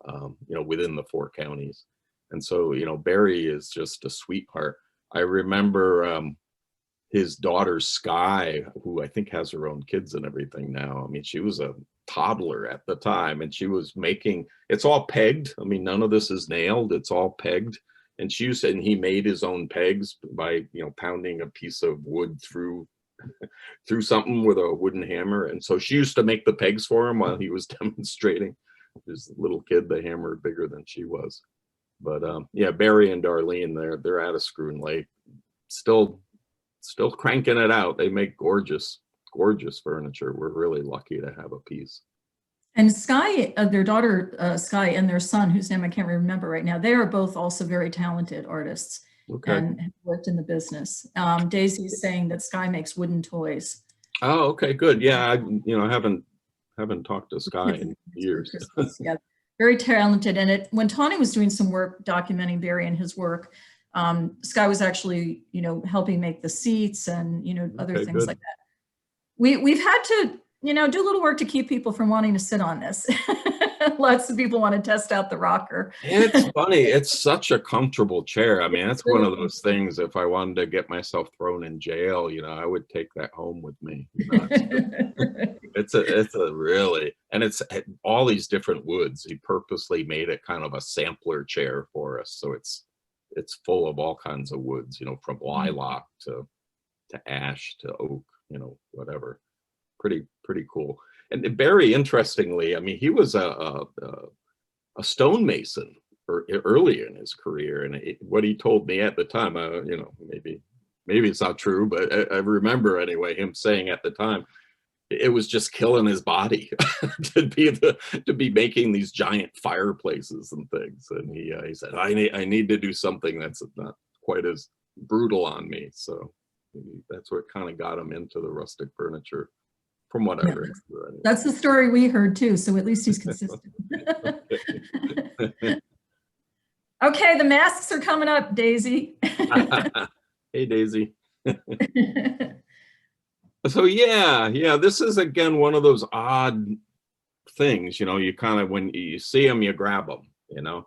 you know, within the 4 counties. And so, you know, Barry is just a sweetheart. I remember his daughter Sky, who I think has her own kids and everything now. I mean, she was a toddler at the time, and she was making, it's all pegged. I mean, none of this is nailed, it's all pegged. And he made his own pegs by, you know, pounding a piece of wood through something with a wooden hammer. And so she used to make the pegs for him while he was demonstrating. This little kid, the hammer bigger than she was. But yeah, Barry and Darlene, they're out of Scroon Lake, still cranking it out. They make gorgeous furniture. We're really lucky to have a piece. And Sky, their daughter Sky, and their son, whose name I can't remember right now, they are both also very talented artists. Okay. And have worked in the business. Daisy is saying that Sky makes wooden toys. Oh, okay, good. Yeah, I haven't talked to Sky in years. Yeah, very talented. And when Tawny was doing some work documenting Barry and his work, Sky was actually, you know, helping make the seats and, you know, other things good. like that. We've had to, you know, do a little work to keep people from wanting to sit on this. Lots of people want to test out the rocker. It's funny. It's such a comfortable chair. I mean, that's one of those things. If I wanted to get myself thrown in jail, you know, I would take that home with me. You know, it's a really, and it's all these different woods. He purposely made it kind of a sampler chair for us, so it's full of all kinds of woods. You know, from lilac to ash to oak. You know, whatever. Pretty cool. And Barry, interestingly, I mean, he was a stonemason early in his career, and what he told me at the time, you know, maybe it's not true, but I remember anyway him saying at the time it was just killing his body to be making these giant fireplaces and things. And he said, I need to do something that's not quite as brutal on me. So that's what kind of got him into the rustic furniture. From what I read. That's the story we heard too, so at least he's consistent. Okay, the masks are coming up, Daisy. Hey, Daisy. So yeah, this is again one of those odd things, you know, you kind of, when you see them, you grab them, you know.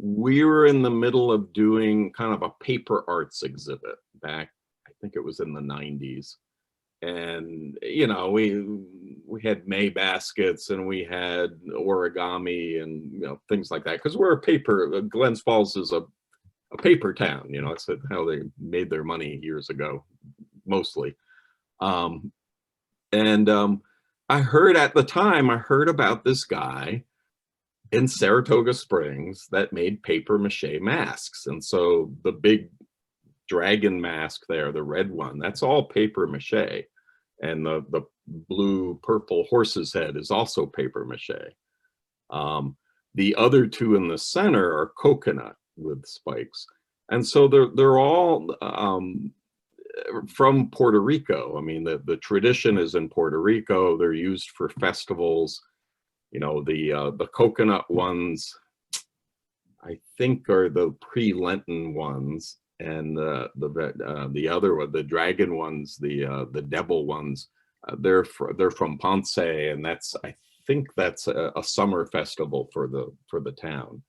We were in the middle of doing kind of a paper arts exhibit back, I think it was in the 90s. And, you know, we had May baskets and we had origami and, you know, things like that. Because we're a paper, Glens Falls is a paper town, you know, that's how they made their money years ago, mostly. I heard at the time, I heard about this guy in Saratoga Springs that made paper mache masks. And so the big dragon mask there, the red one, that's all paper mache. And the blue purple horse's head is also paper mache. The other two in the center are coconut with spikes. And so they're all from Puerto Rico. I mean, the tradition is in Puerto Rico. They're used for festivals. You know, the coconut ones, I think, are the pre-Lenten ones. And the other one, the dragon ones, the devil ones, they're from Ponce, and I think that's a summer festival for the town.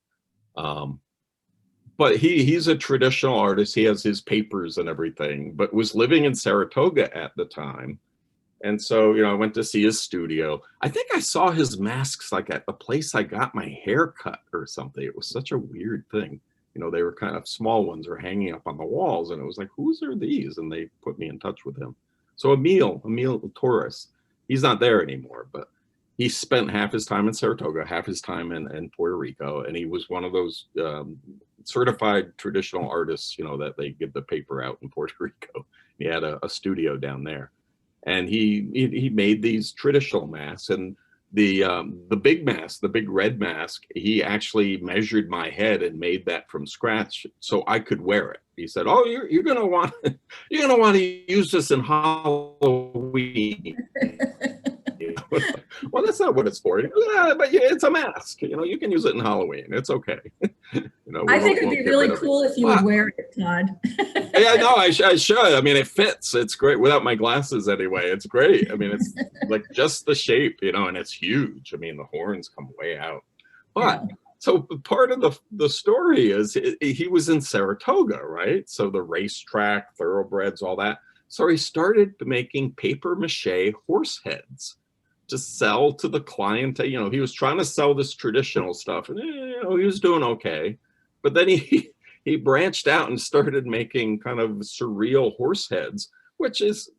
But he's a traditional artist. He has his papers and everything, but was living in Saratoga at the time. And so, you know, I went to see his studio. I think I saw his masks like at the place I got my hair cut or something. It was such a weird thing. You know, they were kind of small ones or hanging up on the walls. And it was like, whose are these? And they put me in touch with him. So Emil Torres, he's not there anymore, but he spent half his time in Saratoga, half his time in Puerto Rico, and he was one of those certified traditional artists, that they give the paper out in Puerto Rico. He had a studio down there, and he made these traditional masks. And the big mask, the big red mask, he actually measured my head and made that from scratch so I could wear it. He said, "Oh, you're gonna want to use this in Halloween." Well, that's not what it's for. Yeah, but it's a mask. You can use it in Halloween. It's okay. I think it'd be really cool if you would wear it, Todd. Yeah, no, I should. I mean, it fits. It's great without my glasses anyway. It's great. I mean, it's like just the shape, and it's huge. I mean, the horns come way out. But so part of the story is he was in Saratoga, right? So the racetrack, thoroughbreds, all that. So he started making paper mache horse heads to sell to the client. He was trying to sell this traditional stuff, and he was doing okay. But then he branched out and started making kind of surreal horse heads, which is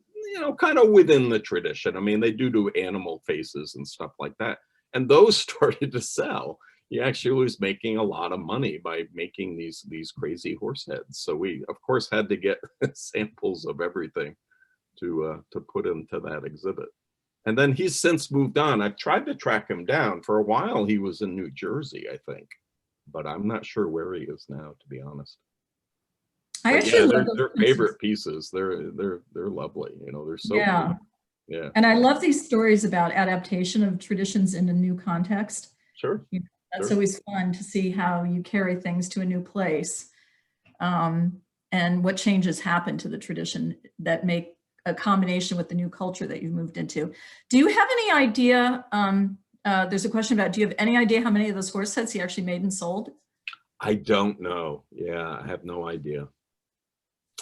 kind of within the tradition. I mean, they do animal faces and stuff like that, and those started to sell. He actually was making a lot of money by making these crazy horse heads. So we, of course, had to get samples of everything to put into that exhibit. And then he's since moved on. I've tried to track him down. For a while, he was in New Jersey, I think, but I'm not sure where he is now, to be honest. I actually love they're favorite pieces. They're lovely. They're so cool. Yeah. And I love these stories about adaptation of traditions in a new context. Sure. That's always fun to see how you carry things to a new place, and what changes happen to the tradition that make a combination with the new culture that you've moved into. Do you have any idea, there's a question about, do you have any idea how many of those horse heads he actually made and sold? I don't know. Yeah, I have no idea.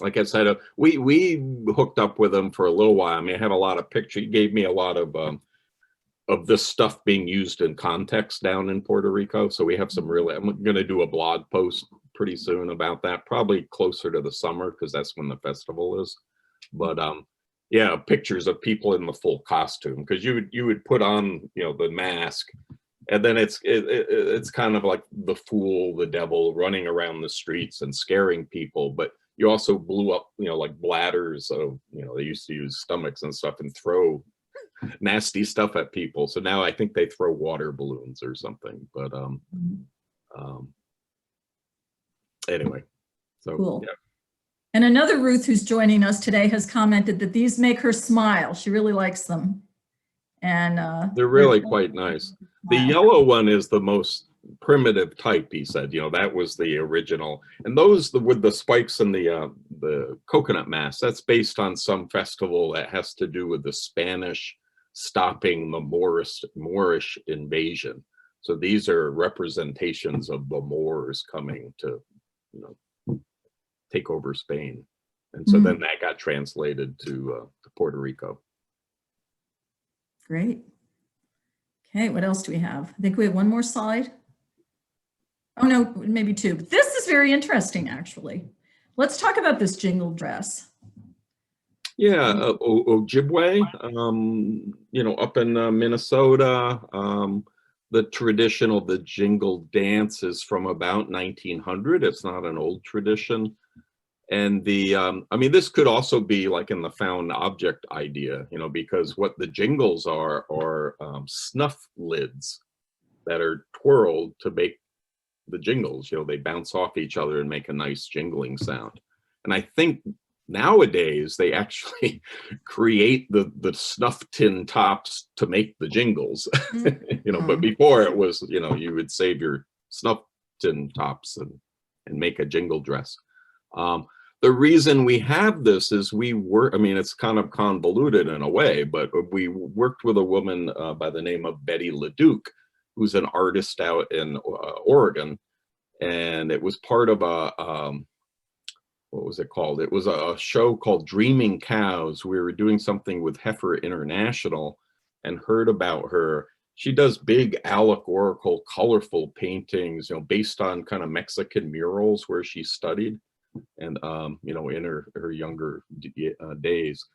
Like I said, we hooked up with him for a little while. I mean, I have a lot of pictures. He gave me a lot of this stuff being used in context down in Puerto Rico. So we have some really, I'm going to do a blog post pretty soon about that, probably closer to the summer, because that's when the festival is. But yeah, pictures of people in the full costume, because you would put on, the mask, and then it's kind of like the fool, the devil running around the streets and scaring people. But you also blew up, like bladders of, they used to use stomachs and stuff and throw nasty stuff at people. So now I think they throw water balloons or something. But anyway, so cool. Yeah. And another Ruth who's joining us today has commented that these make her smile. She really likes them. And they're really quite nice. The yellow one is the most primitive type, he said. That was the original. And those with the spikes and the coconut mask, that's based on some festival that has to do with the Spanish stopping the Moorish invasion. So these are representations of the Moors coming to, take over Spain. And so then that got translated to Puerto Rico. Great. Okay, what else do we have? I think we have one more slide. Oh no, maybe two. But this is very interesting, actually. Let's talk about this jingle dress. Yeah, Ojibwe, up in Minnesota. The traditional, the Jingle Dance is from about 1900. It's not an old tradition. And this could also be like in the found object idea, because what the jingles are snuff lids that are twirled to make the jingles. They bounce off each other and make a nice jingling sound. And I think nowadays they actually create the snuff tin tops to make the jingles. But before it was, you would save your snuff tin tops and make a jingle dress. The reason we have this is it's kind of convoluted in a way, but we worked with a woman by the name of Betty LeDuc, who's an artist out in Oregon. And it was part of what was it called? It was a show called Dreaming Cows. We were doing something with Heifer International and heard about her. She does big allegorical, colorful paintings, based on kind of Mexican murals where she studied. And in her younger days.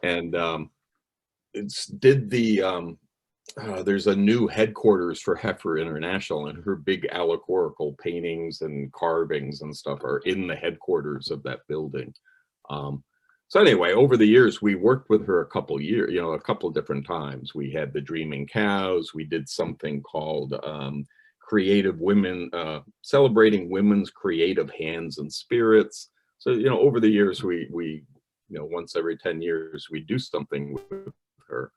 And did the there's a new headquarters for Heifer International, and her big allegorical paintings and carvings and stuff are in the headquarters of that building. So anyway, over the years, we worked with her a couple years, a couple different times. We had the Dreaming Cows. We did something called Creative Women, celebrating women's creative hands and spirits. So, over the years, we once every 10 years, we do something with her.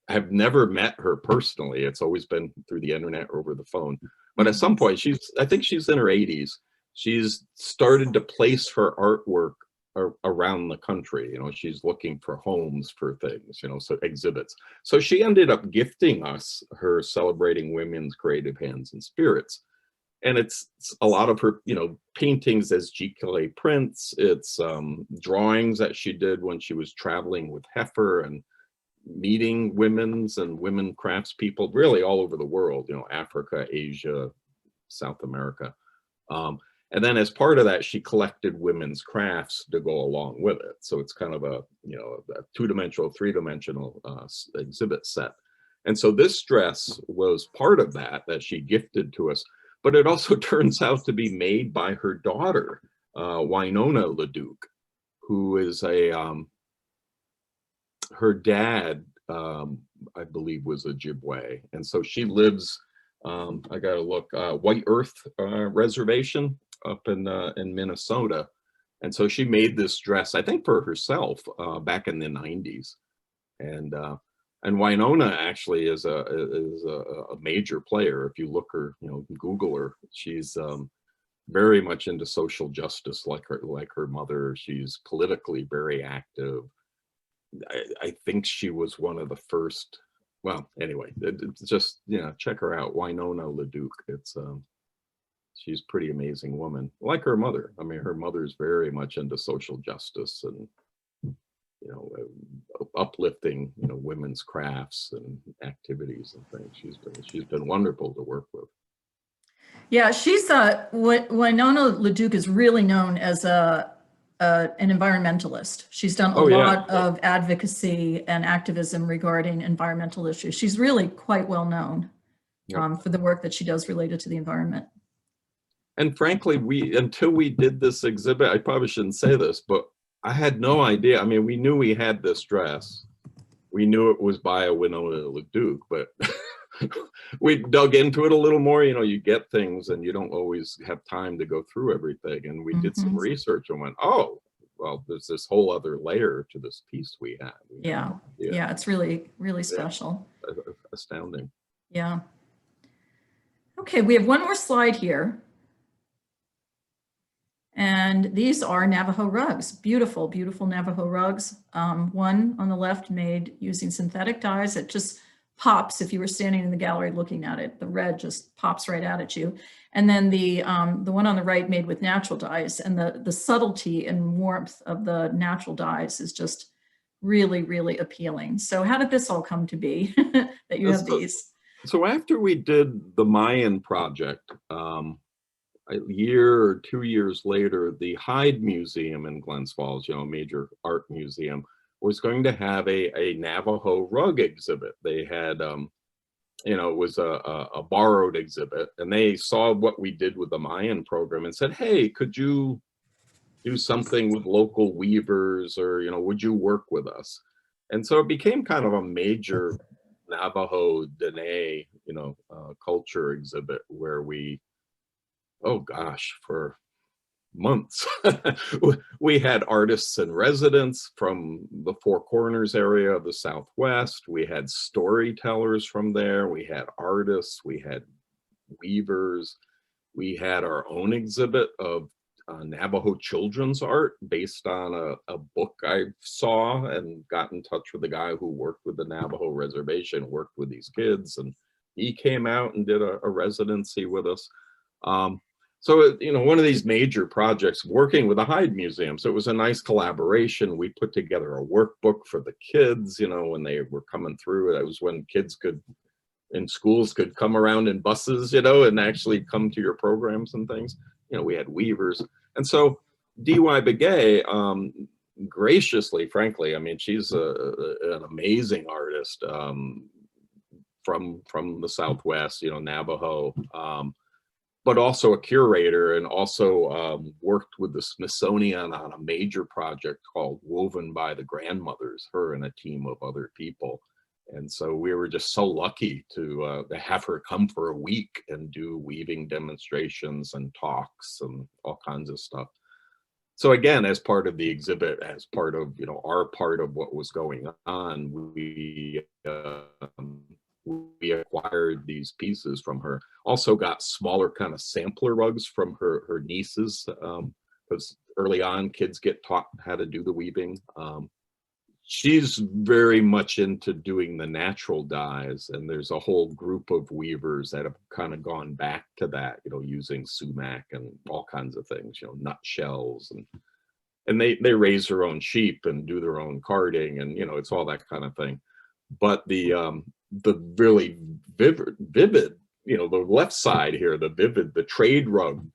I have never met her personally. It's always been through the internet or over the phone. But at some point, I think she's in her 80s. She's started to place her artwork around the country. She's looking for homes for things, so exhibits. So she ended up gifting us her Celebrating Women's Creative Hands and Spirits. And it's a lot of her, paintings as clay prints. It's drawings that she did when she was traveling with Heifer and meeting women craftspeople, really all over the world, Africa, Asia, South America. And then as part of that, she collected women's crafts to go along with it. So it's kind of a, a two-dimensional, three-dimensional exhibit set. And so this dress was part of that she gifted to us. But it also turns out to be made by her daughter, Winona LeDuc, who is her dad, I believe, was Ojibwe. And so she lives, I got to look, White Earth Reservation up in Minnesota. And so she made this dress, I think, for herself back in the 90s. And Winona actually is a major player. If you look her, Google her, she's very much into social justice, like her mother. She's politically very active. I think she was one of the first. Well, anyway, it's just check her out, Winona LeDuc. She's a pretty amazing woman, like her mother. I mean, her mother's very much into social justice and uplifting women's crafts and activities and things. She's been wonderful to work with. Yeah, she's Winona LeDuc is really known as an environmentalist. She's done a lot of advocacy and activism regarding environmental issues. She's really quite well known for the work that she does related to the environment. And frankly, until we did this exhibit, I probably shouldn't say this, but I had no idea. I mean, we knew we had this dress. We knew it was by a Winona LeDuc, but we dug into it a little more. You get things and you don't always have time to go through everything. And we did some research and went, oh, well, there's this whole other layer to this piece we had. Yeah, it's really, really special. Astounding. Yeah. Okay, we have one more slide here. And these are Navajo rugs, beautiful, beautiful Navajo rugs. One on the left made using synthetic dyes. It just pops if you were standing in the gallery looking at it. The red just pops right out at you. And then the one on the right made with natural dyes. And the subtlety and warmth of the natural dyes is just really, really appealing. So how did this all come to be that you have these? So after we did the Mayan project, a year or 2 years later, the Hyde Museum in Glens Falls, a major art museum, was going to have a Navajo rug exhibit. They had, it was a borrowed exhibit, and they saw what we did with the Mayan program and said, hey, could you do something with local weavers, or, would you work with us? And so it became kind of a major Navajo Dene, culture exhibit where we, oh gosh, for months, we had artists in residence from the Four Corners area of the Southwest. We had storytellers from there. We had artists. We had weavers. We had our own exhibit of Navajo children's art based on a book I saw, and got in touch with the guy who worked with the Navajo reservation, worked with these kids, and he came out and did a residency with us. So, one of these major projects working with the Hyde Museum. So it was a nice collaboration. We put together a workbook for the kids, when they were coming through. That was when kids in schools could come around in buses, and actually come to your programs and things. We had weavers. And so D.Y. Begay, graciously, frankly. I mean, she's an amazing artist, from the Southwest, Navajo, but also a curator, and also worked with the Smithsonian on a major project called Woven by the Grandmothers, her and a team of other people. And so we were just so lucky to have her come for a week and do weaving demonstrations and talks and all kinds of stuff. So again, as part of the exhibit, as part of, our part of what was going on, we acquired these pieces from her. Also got smaller kind of sampler rugs from her nieces, because early on kids get taught how to do the weaving. She's very much into doing the natural dyes, and there's a whole group of weavers that have kind of gone back to that, using sumac and all kinds of things, nutshells, and they raise their own sheep and do their own carding, and it's all that kind of thing. But the really vivid, the left side here, the trade rug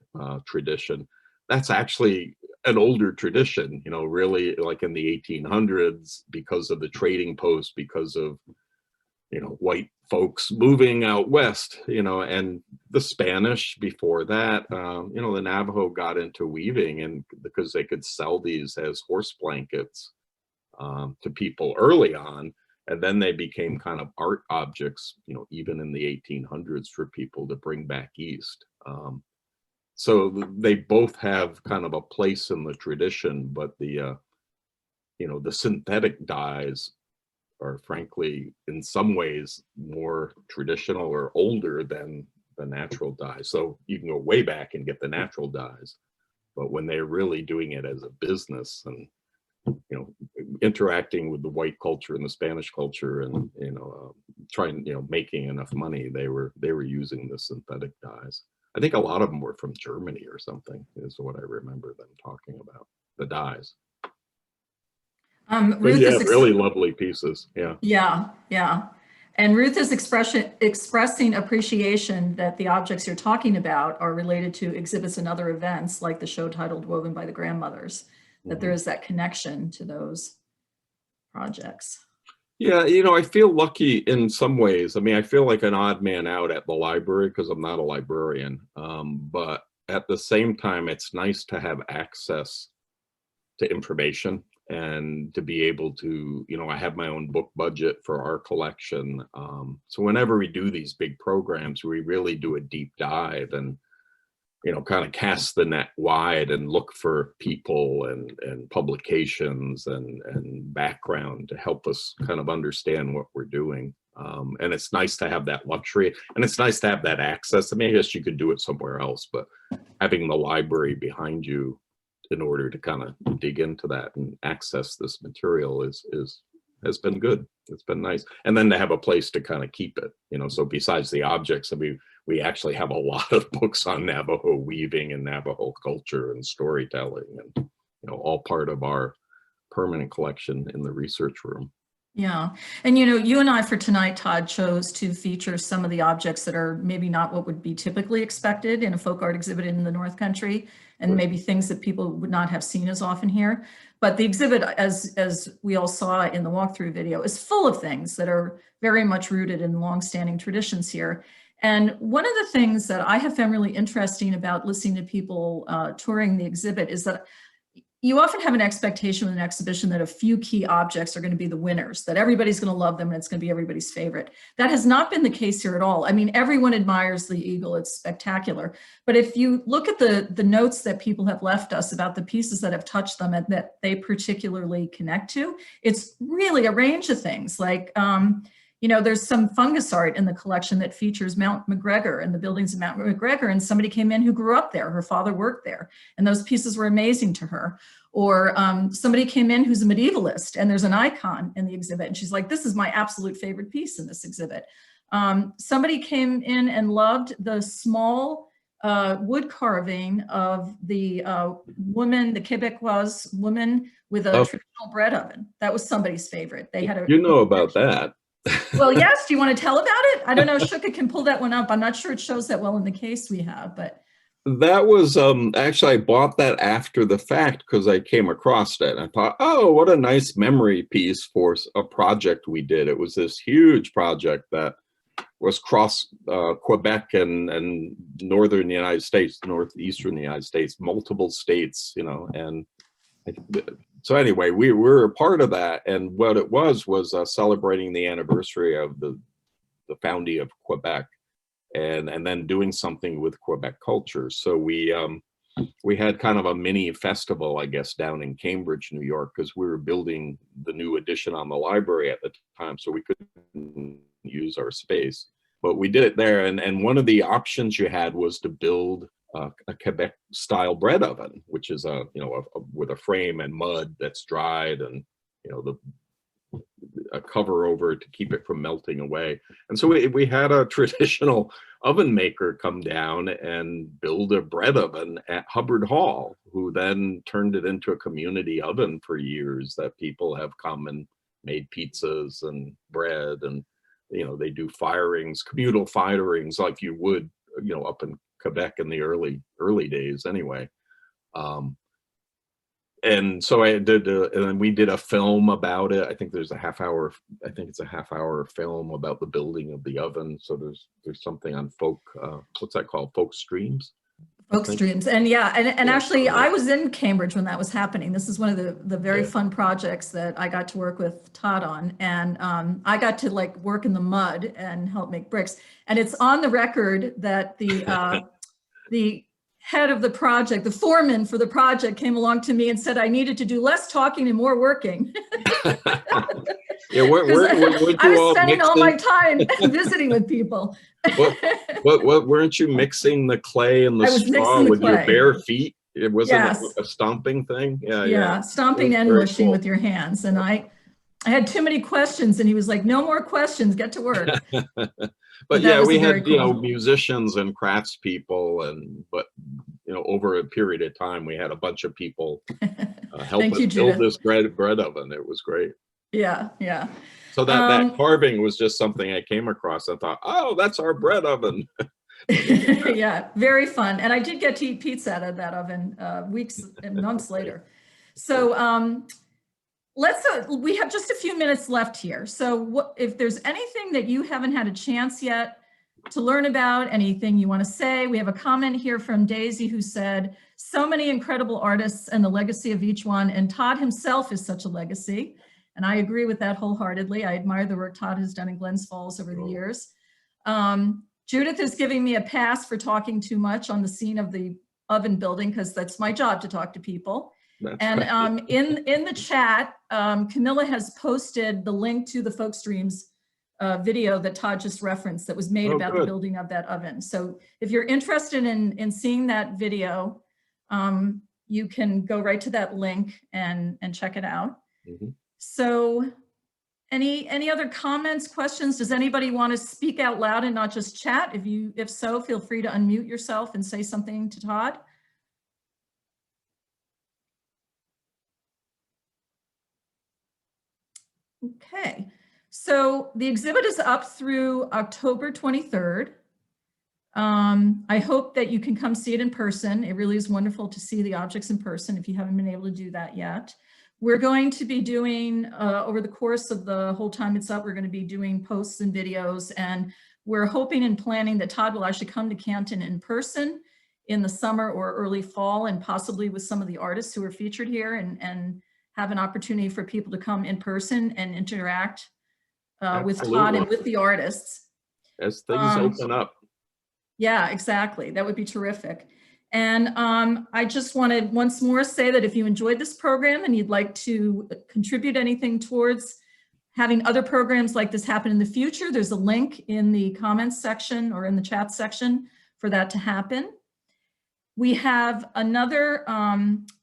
tradition, that's actually an older tradition, really like in the 1800s, because of the trading post, because of, white folks moving out west, and the Spanish before that, the Navajo got into weaving, and because they could sell these as horse blankets to people early on. And then they became kind of art objects, even in the 1800s for people to bring back east. So they both have kind of a place in the tradition, but the synthetic dyes are frankly, in some ways, more traditional or older than the natural dyes. So you can go way back and get the natural dyes, but when they're really doing it as a business and, interacting with the white culture and the Spanish culture and, trying, making enough money, they were using the synthetic dyes. I think a lot of them were from Germany or something, is what I remember them talking about, the dyes. Ruth is really lovely pieces. Yeah. Yeah. And Ruth is expressing appreciation that the objects you're talking about are related to exhibits and other events, like the show titled Woven by the Grandmothers, that there is that connection to those projects. Yeah, I feel lucky in some ways. I mean, I feel like an odd man out at the library because I'm not a librarian. But at the same time, it's nice to have access to information and to be able to, I have my own book budget for our collection. So whenever we do these big programs, we really do a deep dive and, kind of cast the net wide and look for people and publications and background to help us kind of understand what we're doing. And it's nice to have that luxury, and it's nice to have that access. I mean, I guess you could do it somewhere else, but having the library behind you in order to kind of dig into that and access this material has been good. It's been nice. And then to have a place to kind of keep it, so besides the objects, I mean, we actually have a lot of books on Navajo weaving and Navajo culture and storytelling, and, all part of our permanent collection in the research room. Yeah. And, you and I for tonight, Todd, chose to feature some of the objects that are maybe not what would be typically expected in a folk art exhibit in the North Country, and maybe things that people would not have seen as often here. But the exhibit, as we all saw in the walkthrough video, is full of things that are very much rooted in longstanding traditions here. And one of the things that I have found really interesting about listening to people touring the exhibit is that you often have an expectation with an exhibition that a few key objects are going to be the winners, that everybody's going to love them and it's going to be everybody's favorite. That has not been the case here at all. I mean, everyone admires the eagle. It's spectacular. But if you look at the notes that people have left us about the pieces that have touched them and that they particularly connect to, it's really a range of things. Like, there's some fungus art in the collection that features Mount McGregor and the buildings of Mount McGregor, and somebody came in who grew up there. Her father worked there, and those pieces were amazing to her. Or somebody came in who's a medievalist, and there's an icon in the exhibit, and she's like, this is my absolute favorite piece in this exhibit. Somebody came in and loved the small wood carving of the woman, the Quebecois woman with a traditional bread oven. That was somebody's favorite. They had about that. Well, yes. Do you want to tell about it? I don't know. Shuka can pull that one up. I'm not sure it shows that well in the case we have, but That was actually, I bought that after the fact because I came across it and I thought, oh, what a nice memory piece for a project we did. It was this huge project that was cross Quebec and northern United States, northeastern United States, multiple states, you know. And so anyway, we were a part of that, and what it was celebrating the anniversary of the founding of Quebec. And then doing something with Quebec culture. So we had kind of a mini festival, I guess, down in Cambridge, New York, because we were building the new addition on the library at the time, so we couldn't use our space. But we did it there, and one of the options you had was to build a Quebec-style bread oven, which is with a frame and mud that's dried, and a cover over it to keep it from melting away. And so we had a traditional oven maker come down and build a bread oven at Hubbard Hall, who then turned it into a community oven for years that people have come and made pizzas and bread, and they do firings, communal firings like you would up in Quebec in the early days anyway. And so I did, and then we did a film about it. I think it's a half hour film about the building of the oven. So there's something on what's that called? Folk Streams? Folk Streams. And yeah, and actually I was in Cambridge when that was happening. This is one of the very fun projects that I got to work with Todd on. And I got to work in the mud and help make bricks. And it's on the record that the head of the project, the foreman for the project, came along to me and said I needed to do less talking and more working. Yeah, I was spending all my time visiting with people. What weren't you mixing the clay and the straw with your bare feet? It wasn't a stomping thing. Yeah, stomping and mushing with your hands. And I had too many questions, and he was like, "No more questions. Get to work." But yeah, we had musicians and craftspeople, but over a period of time, we had a bunch of people help us build this bread oven. It was great. Yeah, yeah. So that carving was just something I came across. I thought, oh, that's our bread oven. Yeah, very fun. And I did get to eat pizza out of that oven weeks and months later. So we have just a few minutes left here. So if there's anything that you haven't had a chance yet to learn about, anything you want to say, we have a comment here from Daisy who said, so many incredible artists and the legacy of each one, and Todd himself is such a legacy. And I agree with that wholeheartedly. I admire the work Todd has done in Glens Falls over the years. Judith is giving me a pass for talking too much on the scene of the oven building, because that's my job to talk to people. And in the chat, Camilla has posted the link to the Folk Streams video that Todd just referenced that was made about the building of that oven. So if you're interested in seeing that video, you can go right to that link and check it out. Mm-hmm. So any other comments, questions? Does anybody want to speak out loud and not just chat? If so, feel free to unmute yourself and say something to Todd. Okay, so the exhibit is up through October 23rd. I hope that you can come see it in person. It really is wonderful to see the objects in person if you haven't been able to do that yet. We're going to be doing, over the course of the whole time it's up, we're going to be doing posts and videos, and we're hoping and planning that Todd will actually come to Canton in person in the summer or early fall, and possibly with some of the artists who are featured here, and have an opportunity for people to come in person and interact with Todd and with the artists. As things open up. Yeah, exactly. That would be terrific. And I just want to once more say that if you enjoyed this program and you'd like to contribute anything towards having other programs like this happen in the future, there's a link in the comments section or in the chat section for that to happen. We have another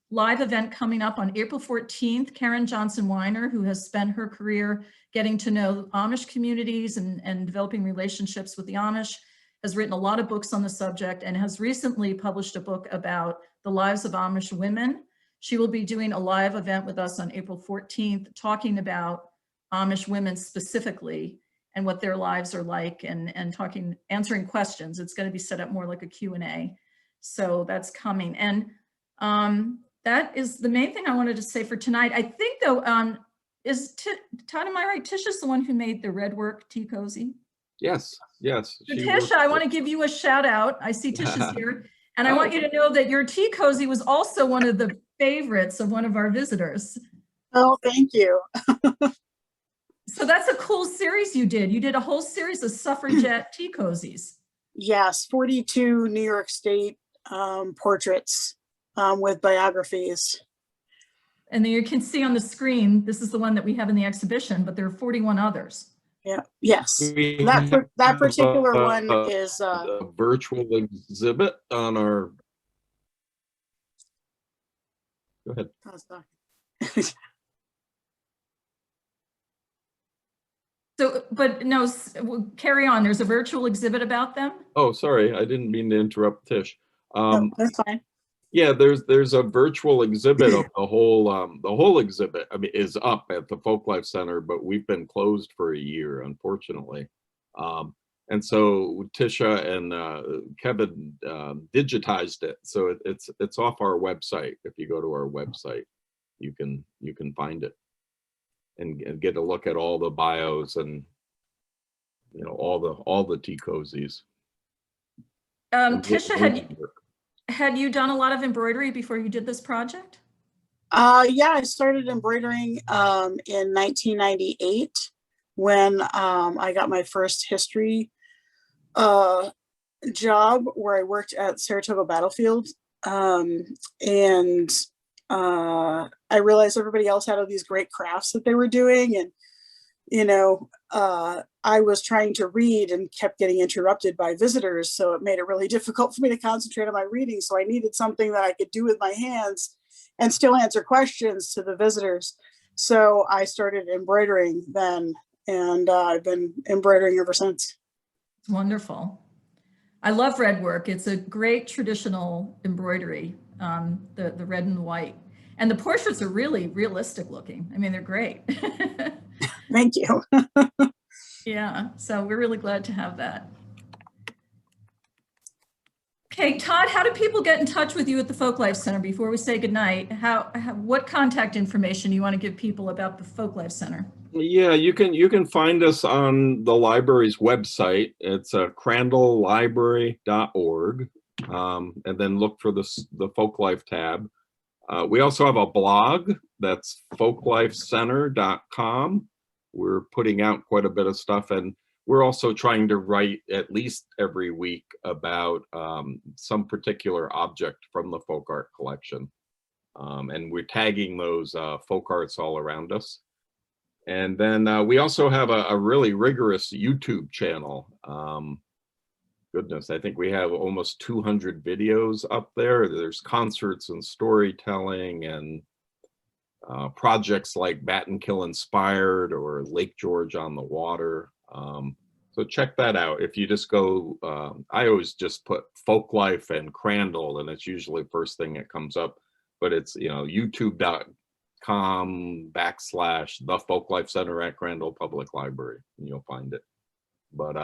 live event coming up on April 14th. Karen Johnson Weiner, who has spent her career getting to know Amish communities and developing relationships with the Amish, has written a lot of books on the subject and has recently published a book about the lives of Amish women. She will be doing a live event with us on April 14th, talking about Amish women specifically and what their lives are like, and answering questions. It's going to be set up more like a Q&A. So that's coming. And that is the main thing I wanted to say for tonight. I think though, Todd, am I right? Tisha's the one who made the red work tea cozy. Yes, yes. So Tisha, I want to give you a shout out. I see Tisha's here. And I want you to know that your tea cozy was also one of the favorites of one of our visitors. Oh, thank you. So that's a cool series you did. You did a whole series of suffragette tea cozies. Yes, 42 New York State portraits with biographies. And then you can see on the screen, this is the one that we have in the exhibition, but there are 41 others. Yeah, yes. That particular one is a virtual exhibit on our. Go ahead. So, but no, carry on. There's a virtual exhibit about them. Oh, sorry, I didn't mean to interrupt, Tish. No, that's fine. Yeah, there's a virtual exhibit of the whole exhibit. I mean, is up at the Folklife Center, but we've been closed for a year, unfortunately. And so Tisha and Kevin digitized it, so it's off our website. If you go to our website, you can find it and get a look at all the bios and all the tea cozies. Tisha, had you done a lot of embroidery before you did this project? Yeah, I started embroidering in 1998 when I got my first history job where I worked at Saratoga Battlefield. And I realized everybody else had all these great crafts that they were doing. And, I was trying to read and kept getting interrupted by visitors. So it made it really difficult for me to concentrate on my reading. So I needed something that I could do with my hands and still answer questions to the visitors. So I started embroidering then, and I've been embroidering ever since. Wonderful. I love red work. It's a great traditional embroidery, the red and white. And the portraits are really realistic looking. I mean, they're great. Thank you. Yeah, so we're really glad to have that. Okay, Todd, how do people get in touch with you at the Folklife Center before we say goodnight? What contact information do you want to give people about the Folklife Center? Yeah, you can find us on the library's website. It's crandalllibrary.org, and then look for the Folklife tab. We also have a blog that's folklifecenter.com. We're putting out quite a bit of stuff, and we're also trying to write at least every week about some particular object from the folk art collection. And we're tagging those folk arts all around us. And then we also have a really rigorous YouTube channel. Goodness, I think we have almost 200 videos up there. There's concerts and storytelling and projects like Battenkill Inspired or Lake George on the Water. So check that out. If you just go, I always just put Folklife and Crandall, and it's usually the first thing that comes up. But it's youtube.com/the Folklife Center at Crandall Public Library, and you'll find it. But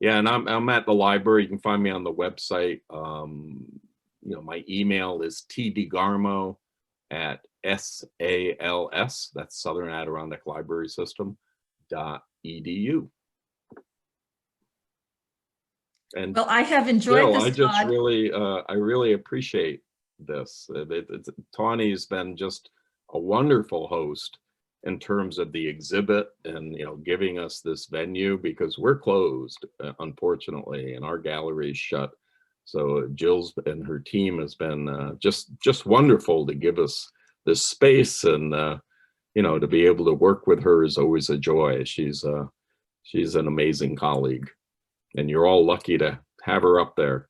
yeah, and I'm at the library. You can find me on the website. My email is tdgarmo@SALS, that's Southern Adirondack Library System, .edu. And well, I have enjoyed this, I just Todd. I really appreciate this. TAUNY has been just a wonderful host in terms of the exhibit and giving us this venue, because we're closed, unfortunately, and our gallery is shut. So Jill's and her team has been just wonderful to give us this space, and to be able to work with her is always a joy. She's an amazing colleague, and you're all lucky to have her up there.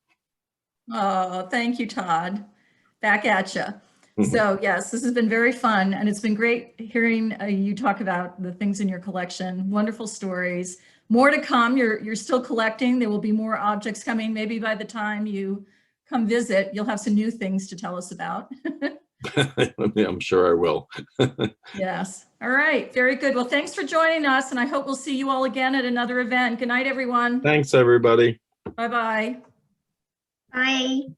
Oh, thank you, Todd. Back at you. So yes, this has been very fun, and it's been great hearing you talk about the things in your collection. Wonderful stories. More to come. You're still collecting. There will be more objects coming. Maybe by the time you come visit, you'll have some new things to tell us about. I'm sure I will. Yes. All right. Very good. Well, thanks for joining us, and I hope we'll see you all again at another event. Good night, everyone. Thanks, everybody. Bye-bye. Bye.